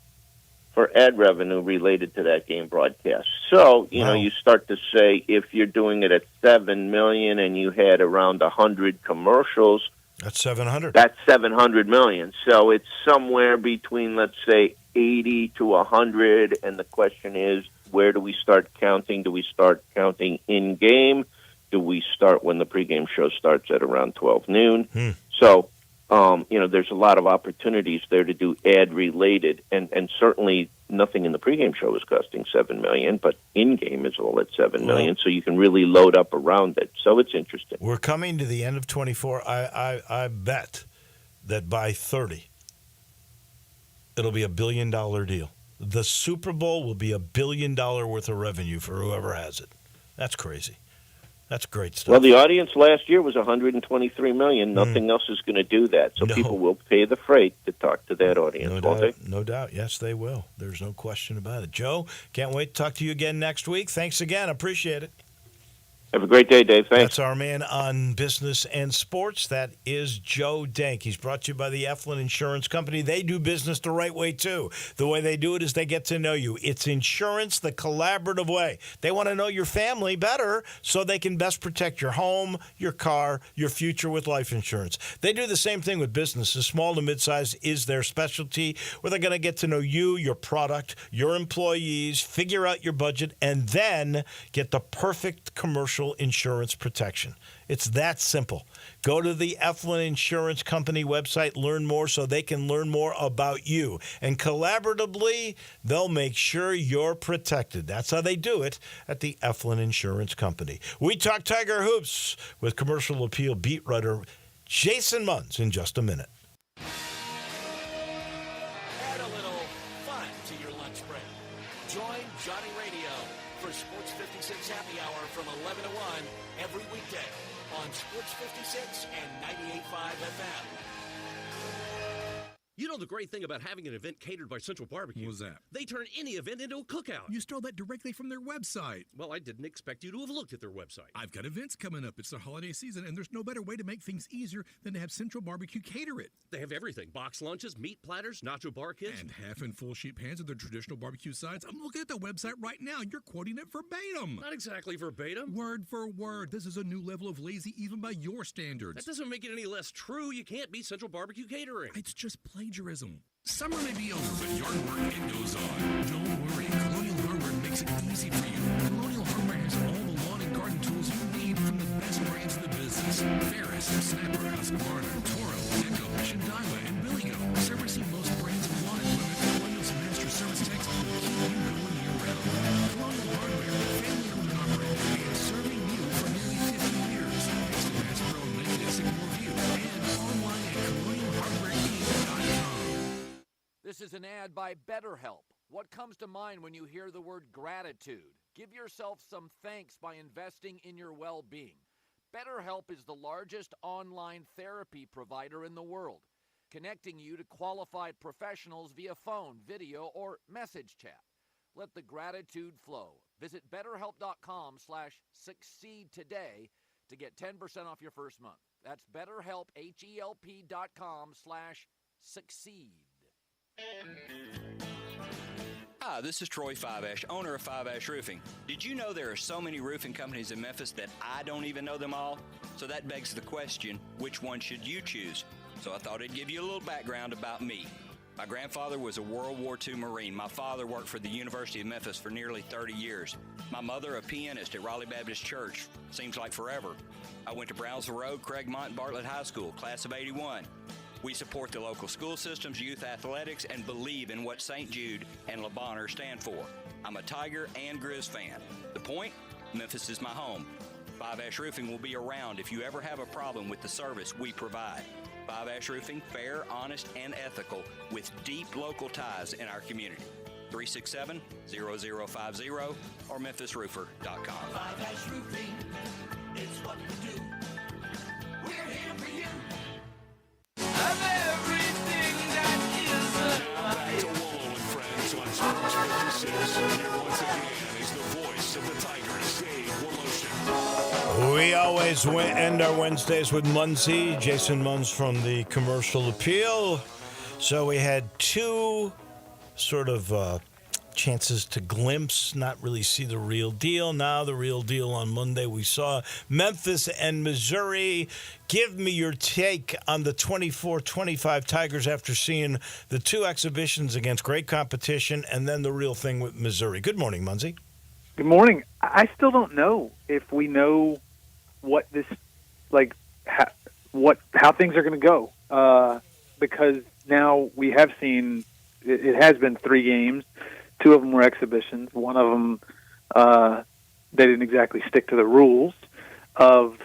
for ad revenue related to that game broadcast. So, you know, you start to say if you're doing it at $7 million and you had around 100 commercials, that's 700. That's 700 million. So it's somewhere between, let's say, 80 to 100, and the question is, where do we start counting? Do we start counting in-game? Do we start when the pregame show starts at around 12 noon? So, there's a lot of opportunities there to do ad-related, and certainly nothing in the pregame show is costing $7 million, but in-game is all at $7 million, so you can really load up around it. So it's interesting. We're coming to the end of 24. I bet that by 30, it'll be $1 billion deal. The Super Bowl will be $1 billion worth of revenue for whoever has it. That's crazy. That's great stuff. Well, the audience last year was 123 million. Nothing else is going to do that. So people will pay the freight to talk to that audience, won't they? No doubt. Yes, they will. There's no question about it. Joe, can't wait to talk to you again next week. Thanks again. Appreciate it. Have a great day, Dave. Thanks. That's our man on business and sports. That is Joe Dank. He's brought to you by the Eflin Insurance Company. They do business the right way, too. The way they do it is they get to know you. It's insurance the collaborative way. They want to know your family better so they can best protect your home, your car, your future with life insurance. They do the same thing with businesses. Small to mid-size is their specialty, where they're going to get to know you, your product, your employees, figure out your budget, and then get the perfect commercial insurance protection. It's that simple. Go to the Eflin Insurance Company website, learn more so they can learn more about you. And collaboratively, they'll make sure you're protected. That's how they do it at the Eflin Insurance Company. We talk Tiger Hoops with Commercial Appeal beat writer Jason Munz in just a minute. Add a little fun to your lunch break. Join Johnny Radio for Sports 56 Happy Hour from 11 to 1 every weekday on Sports 56 and 98.5 FM. You know the great thing about having an event catered by Central Barbecue? What was that? They turn any event into a cookout. You stole that directly from their website. Well, I didn't expect you to have looked at their website. I've got events coming up. It's the holiday season, and there's no better way to make things easier than to have Central Barbecue cater it. They have everything. Box lunches, meat platters, nacho bar kits. And half and full sheet pans of their traditional barbecue sides. I'm looking at the website right now. You're quoting it verbatim. Not exactly verbatim. Word for word. This is a new level of lazy even by your standards. That doesn't make it any less true. You can't beat Central Barbecue Catering. It's just plagiarism. Summer may be over, but yard work, it goes on. Don't worry, Colonial Hardware makes it easy for you. Colonial Hardware has all the lawn and garden tools you need from the best brands in the business. Ferris, Snapper, Husqvarna, Toro, Echo, Shindaiwa, and Billigo. Servicing most brands of lawn equipment, Colonial's master service techs will keep you going year-round. Colonial Hardware, family-owned and operated, and serving you for nearly 50 years. Thanks to Bass Pro and Lincoln at Sycamore View, and online at colonialhardwareinc.com. This is an ad by BetterHelp. What comes to mind when you hear the word gratitude? Give yourself some thanks by investing in your well-being. BetterHelp is the largest online therapy provider in the world, connecting you to qualified professionals via phone, video, or message chat. Let the gratitude flow. Visit BetterHelp.com/succeed today to get 10% off your first month. That's BetterHelp, HELP.com/succeed. Hi, this is Troy Five-Ash, owner of Five-Ash Roofing. Did you know there are so many roofing companies in Memphis that I don't even know them all? So that begs the question, which one should you choose? So I thought I'd give you a little background about me. My grandfather was a World War II Marine. My father worked for the University of Memphis for nearly 30 years. My mother, a pianist at Raleigh Baptist Church. Seems like forever. I went to Brownsville Road, Craigmont, and Bartlett High School, class of 81. We support the local school systems, youth athletics, and believe in what St. Jude and Le Bonheur stand for. I'm a Tiger and Grizz fan. The point? Memphis is my home. Five-Ash Roofing will be around if you ever have a problem with the service we provide. Five-Ash Roofing, fair, honest, and ethical, with deep local ties in our community. 367-0050 or memphisroofer.com. Five-Ash Roofing is what we do. We're here for you. Of everything that isn't Back to Wallow and Friends on Sports 56. Here once again is the voice of the Tigers, Dave Woloshin. We always end our Wednesdays with Muncie, Jason Munz from the Commercial Appeal. So we had two sort of chances to glimpse, not really see the real deal. Now the real deal on Monday. We saw Memphis and Missouri. Give me your take on the 24-25 Tigers after seeing the two exhibitions against great competition and then the real thing with Missouri. Good morning, Munzie. Good morning. I still don't know if we know what this, how things are going to go, because now we have seen it has been 3 games. 2 of them were exhibitions. One of them, they didn't exactly stick to the rules of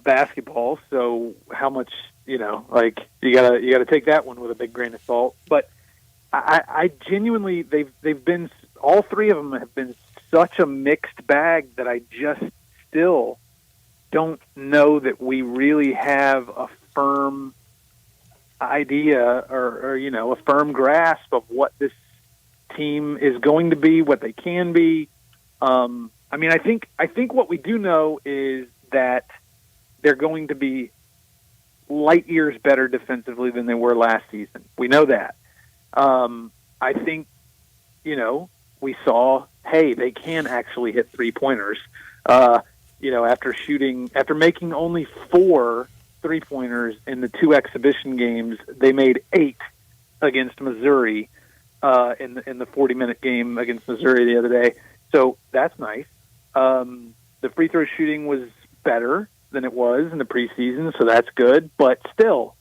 basketball. So how much, you gotta take that one with a big grain of salt. But I genuinely, they've been, all 3 of them have been such a mixed bag that I just still don't know that we really have a firm idea or a firm grasp of what this team is going to be, what they can be. I think what we do know is that they're going to be light years better defensively than they were last season. We know that. I think, we saw, hey, they can actually hit 3-pointers. After making only 4 3-pointers in the 2 exhibition games, they made 8 against Missouri in the 40-minute game against Missouri the other day. So that's nice. The free throw shooting was better than it was in the preseason, so that's good. But still,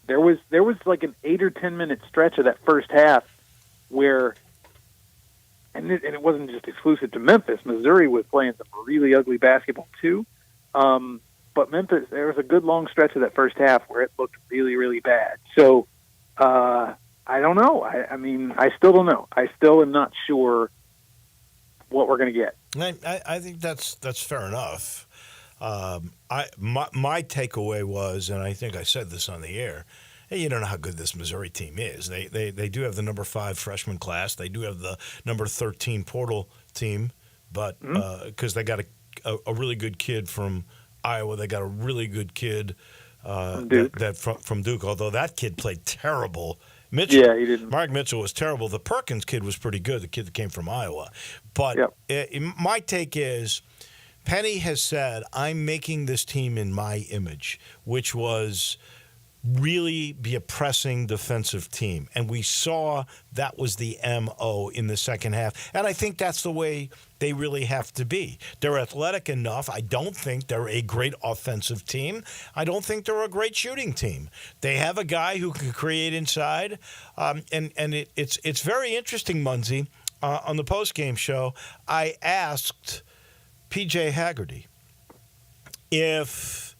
there was like an 8 or 10 minute stretch of that first half where, and it wasn't just exclusive to Memphis. Missouri was playing some really ugly basketball too. But Memphis, there was a good long stretch of that first half where it looked really, really bad. So I don't know. I still don't know. I still am not sure what we're going to get. I think that's fair enough. My takeaway was, and I think I said this on the air, Hey, you don't know how good this Missouri team is. They do have the number 5 freshman class. They do have the number 13 portal team, but because they got a really good kid from Iowa, they got a really good kid from Duke. Although that kid played terrible. Mitchell, yeah, he didn't. Mark Mitchell was terrible. The Perkins kid was pretty good. The kid that came from Iowa, but my take is. Penny has said, I'm making this team in my image, which was really be a pressing defensive team. And we saw that was the MO in the second half. And I think that's the way they really have to be. They're athletic enough. I don't think they're a great offensive team. I don't think they're a great shooting team. They have a guy who can create inside. It's very interesting, Munzie. On the postgame show, I asked P.J. Haggerty if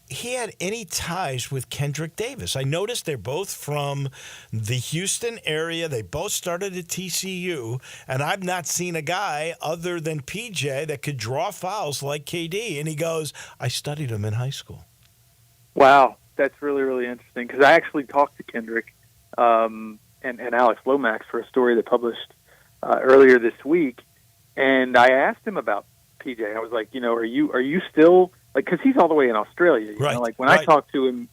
he had any ties with Kendrick Davis. I noticed they're both from the Houston area. They both started at TCU, and I've not seen a guy other than P.J. that could draw fouls like KD. And he goes, I studied him in high school. Wow, that's really, really interesting because I actually talked to Kendrick and Alex Lomax for a story they published earlier this week. And I asked him about PJ. I was like, are you still like? Because he's all the way in Australia. You know? Like when I talked to him,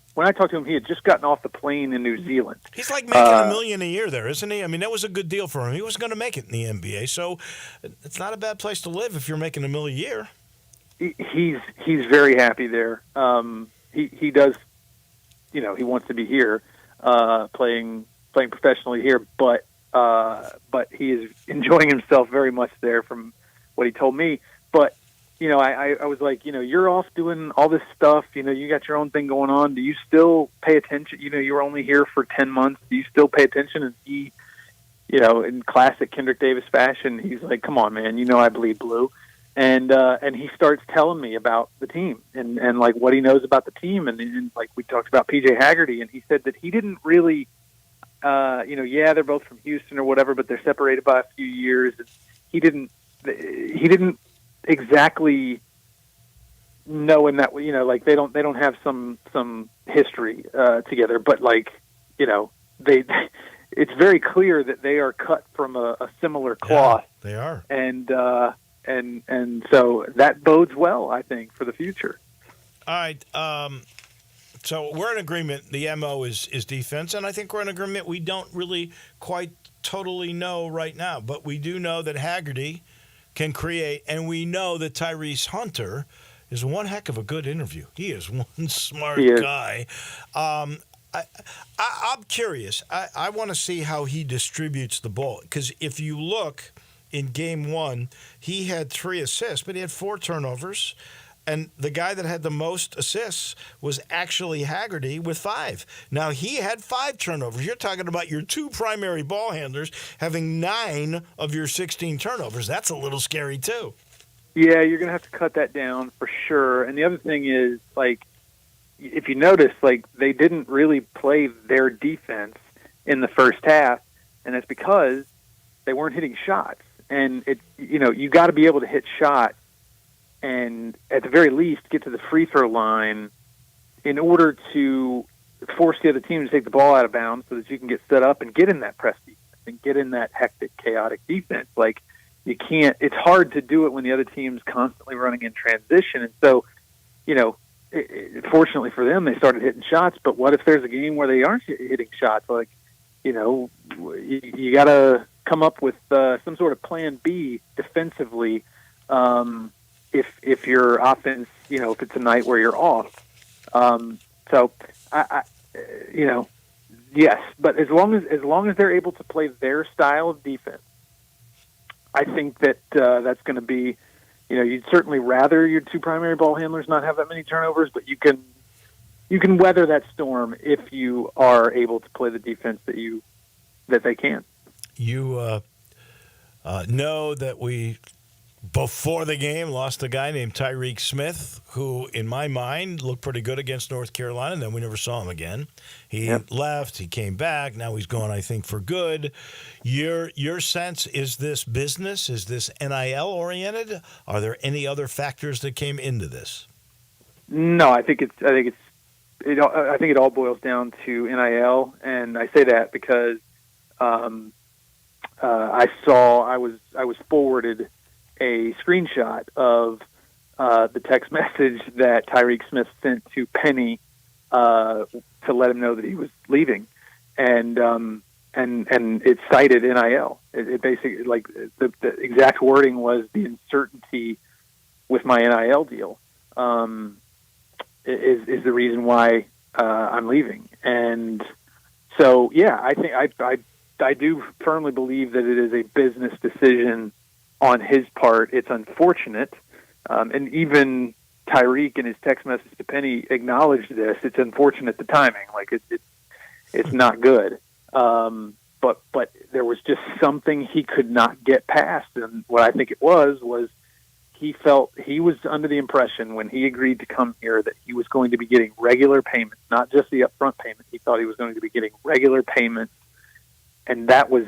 he had just gotten off the plane in New Zealand. He's like making $1 million a year there, isn't he? I mean, that was a good deal for him. He was going to make it in the NBA, so it's not a bad place to live if you're making $1 million a year. He's very happy there. He does, he wants to be here, playing professionally here, but he is enjoying himself very much there from what he told me. But, I was like, you're off doing all this stuff. You got your own thing going on. Do you still pay attention? You were only here for 10 months. Do you still pay attention? And he, in classic Kendrick Davis fashion, he's like, come on, man, I bleed blue. And he starts telling me about the team and like what he knows about the team. And like we talked about PJ Haggerty, and he said that he didn't really, they're both from Houston or whatever, but they're separated by a few years. And he didn't exactly know in that, like they don't have some history together, but like, it's very clear that they are cut from a similar cloth. Yeah, they are. And so that bodes well, I think, for the future. All right. So we're in agreement. The MO is defense, and I think we're in agreement. We don't really quite totally know right now, but we do know that Haggerty can create, and we know that Tyrese Hunter is one heck of a good interview. He is one smart guy. I'm curious. I want to see how he distributes the ball, because if you look in Game 1, he had 3 assists, but he had 4 turnovers. And the guy that had the most assists was actually Haggerty with 5. Now, he had 5 turnovers. You're talking about your 2 primary ball handlers having 9 of your 16 turnovers. That's a little scary, too. Yeah, you're going to have to cut that down for sure. And the other thing is, like, if you notice, like, they didn't really play their defense in the first half, and that's because they weren't hitting shots. And, you got to be able to hit shots and at the very least get to the free throw line in order to force the other team to take the ball out of bounds so that you can get set up and get in that press defense and get in that hectic, chaotic defense. Like, you can't – it's hard to do it when the other team's constantly running in transition. And so, fortunately for them, they started hitting shots. But what if there's a game where they aren't hitting shots? Like, you got to come up with some sort of plan B defensively if your offense, if it's a night where you're off. So yes, but as long as they're able to play their style of defense, I think that that's going to be, you'd certainly rather your 2 primary ball handlers not have that many turnovers, but you can weather that storm if you are able to play the defense that they can. You know that we, before the game, lost a guy named Tyreek Smith, who, in my mind, looked pretty good against North Carolina, and then we never saw him again. He left, he came back, now he's gone, I think, for good. Your sense, is this business? Is this NIL-oriented? Are there any other factors that came into this? No, I think it's I think it all boils down to NIL, and I say that because I was forwarded a screenshot of the text message that Tyreek Smith sent to Penny to let him know that he was leaving, and it cited NIL. It basically, like, the exact wording was the uncertainty with my NIL deal is the reason why I'm leaving. And so, yeah, I think I do firmly believe that it is a business decision on his part. It's unfortunate, and even Tyreek in his text message to Penny acknowledged this. It's unfortunate, the timing, like it's not good. But there was just something he could not get past, and what I think it was he felt he was under the impression when he agreed to come here that he was going to be getting regular payments, not just the upfront payment. He thought he was going to be getting regular payments, and that was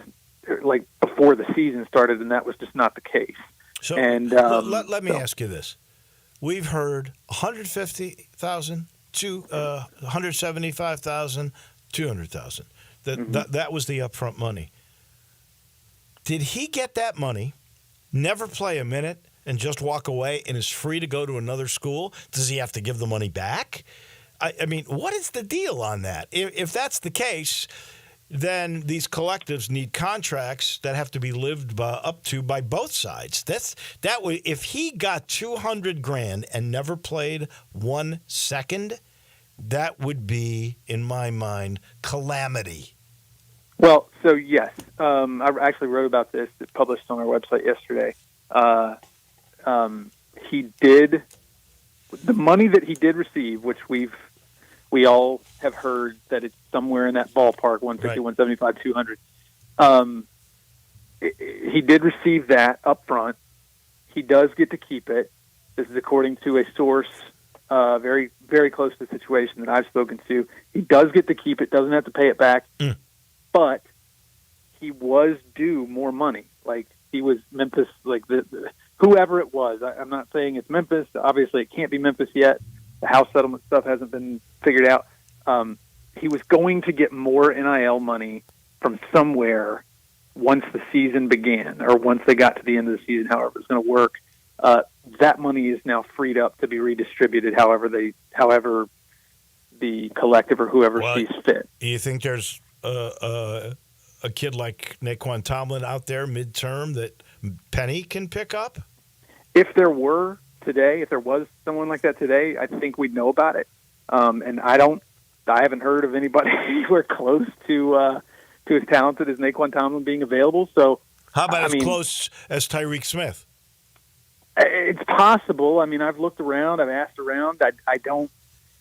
like before the season started, and that was just not the case. So, and let me ask you this: we've heard 150,000 to 175,000, 200,000. That was the upfront money. Did he get that money, never play a minute, and just walk away, and is free to go to another school? Does he have to give the money back? I mean, what is the deal on that? If that's the case, then these collectives need contracts that have to be lived up to by both sides. That way, if he got $200,000 and never played 1 second, that would be, in my mind, calamity. Well, so yes, I actually wrote about this. It published on our website yesterday. He did the money that he did receive, which we all have heard that it's somewhere in that ballpark, 150, right, 175, 200. He did receive that up front. He does get to keep it. This is according to a source very, very close to the situation that I've spoken to. He does get to keep it, doesn't have to pay it back, but he was due more money. Like, he was Memphis, like whoever it was. I'm not saying it's Memphis. Obviously, it can't be Memphis yet. The house settlement stuff hasn't been figured out. He was going to get more NIL money from somewhere once the season began, or once they got to the end of the season, however it was going to work. That money is now freed up to be redistributed however the collective or whoever sees fit. Do you think there's a kid like Naquan Tomlin out there midterm that Penny can pick up? If there was someone like that today, I think we'd know about it. And I haven't heard of anybody anywhere close to as talented as Naquan Tomlin being available. So how about close as Tyreek Smith? It's possible. I mean, I've looked around, I've asked around. I don't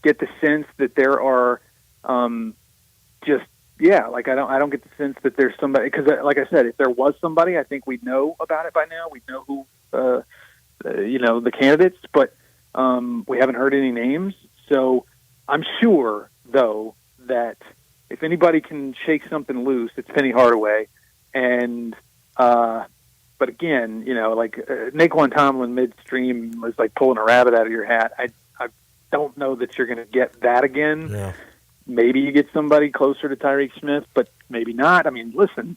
get the sense that there are I don't get the sense that there's somebody, because like I said, if there was somebody, I think we'd know about it by now. We'd know who the candidates, but we haven't heard any names. So I'm sure, though, that if anybody can shake something loose, it's Penny Hardaway. And but again, Naquan Tomlin midstream was like pulling a rabbit out of your hat. I don't know that you're going to get that again. Yeah. Maybe you get somebody closer to Tyreek Smith, but maybe not. I mean, listen,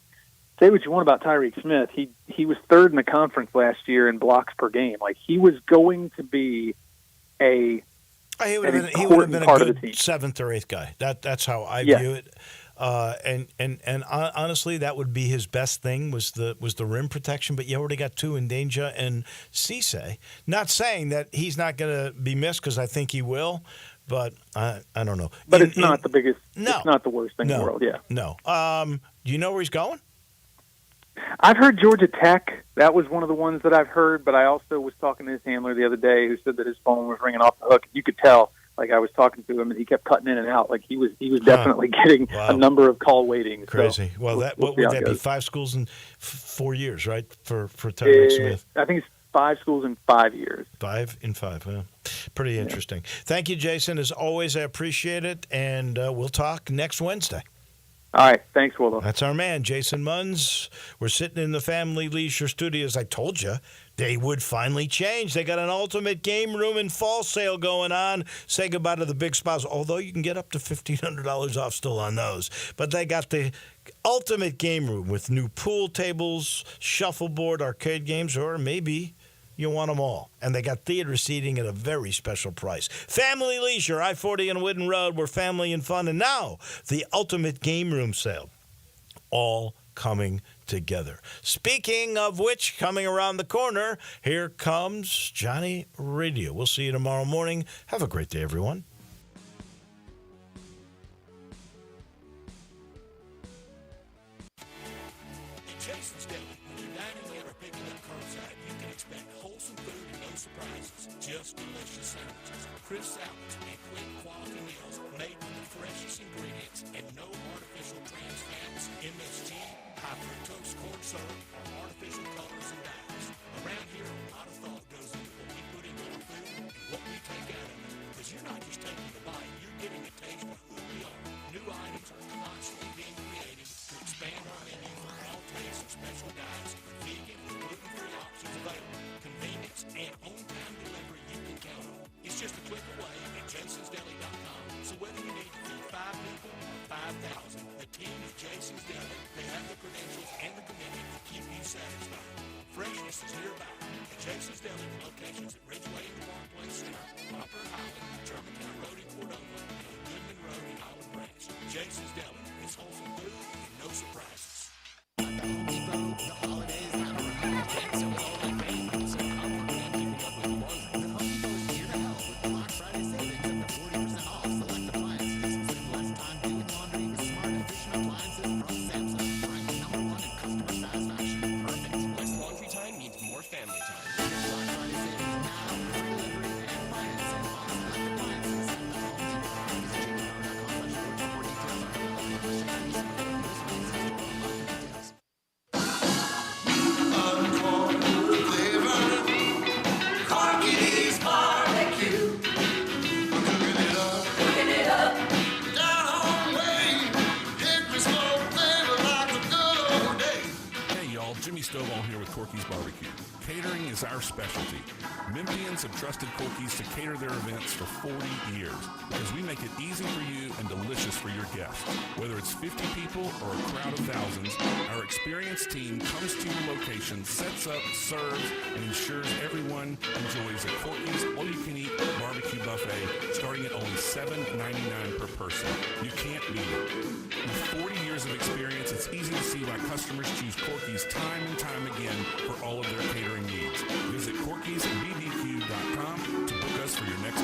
say what you want about Tyreek Smith. He was third in the conference last year in blocks per game. Like, he was going to be he would have been a good 7th or 8th guy. That's how I view it. And honestly, that would be his best thing was the rim protection. But you already got 2 in Danger and Cisse. Not saying that he's not going to be missed, because I think he will. But I don't know. But it's not the biggest. No, it's not the worst thing in the world. Yeah. No. Do you know where he's going? I've heard Georgia Tech. That was one of the ones that I've heard. But I also was talking to his handler the other day, who said that his phone was ringing off the hook. You could tell. Like, I was talking to him, and he kept cutting in and out. Like, he was definitely getting a number of call waiting. Crazy. So well, what would that be? 5 schools in 4 years, right? For Tyreek Smith. I think it's 5 schools in 5 years. 5 in 5. Well, pretty interesting. Thank you, Jason. As always, I appreciate it, and we'll talk next Wednesday. All right. Thanks, Willow. That's our man, Jason Munz. We're sitting in the Family Leisure Studios. I told you, they would finally change. They got an Ultimate Game Room and fall sale going on. Say goodbye to the big spas, although you can get up to $1,500 off still on those. But they got the Ultimate Game Room with new pool tables, shuffleboard, arcade games, or maybe you want them all. And they got theater seating at a very special price. Family Leisure, I-40 and Whidden Road, where family and fun. And now, the Ultimate Game Room sale. All coming together. Speaking of which, coming around the corner, here comes Johnny Radio. We'll see you tomorrow morning. Have a great day, everyone. At Jason's Deli, when you're dining in or picking up curbside, you can expect wholesome food and no surprises. Just delicious sandwiches, crisp salads, and quick quality meals made with the freshest ingredients and no artificial trans fats, MSG, high fructose corn syrup, or artificial colors and dyes. Around here, a lot of thought goes into what we put into our food and what we take out of it. Because you're not just taking the bite, you're getting a taste of who we are. New items are constantly being created to expand our menu for all tastes and special diets with vegan and gluten-free options available. Convenience and on-time delivery you can count on. It's just a click away at jasonsdeli.com. So whether you need to feed 5 people or 5,000, the team at Jason's Deli, they have the credentials and the commitment to keep you satisfied. Freshness is nearby at Jason's Deli, locations at Ridgeway and Park Place Center, Poplar Highland, Germantown Road in Cordova, and Goodman Road in Olive Branch. Jason's Deli, it's wholesome food and no surprises. The holidays have arrived, so it's all like pain. So I'm keeping up with the laundry. The Home Depot is here to help with Black Friday savings up to 40% off select appliances. Spend less time doing laundry with smart, efficient appliances from Samsung. Ranked #1 in customer satisfaction. Perfect. Less laundry time means more family time. Black Friday savings now, free delivery and financing on select appliances at the Home Depot. Visit jpro.com/store for details on Corky's Barbecue. Cooking it up. Down home way. Hickory smoke flavor like a good old day. Hey y'all, Jimmy Stovall here with Corky's Barbecue. Catering is our specialty. Memphians have trusted Corky's to cater their events for 40 years because we make it easy for you and delicious for your guests. Whether it's 50 people or a crowd of thousands, our experienced team comes to your location, sets up, serves, and ensures everyone enjoys a Corky's all-you-can-eat barbecue buffet starting at only $7.99 per person. You can't beat it. With 40 years of experience, it's easy to see why customers choose Corky's time and time again for all of their catering needs. Visit Corky'sBBQ.com to book us for your next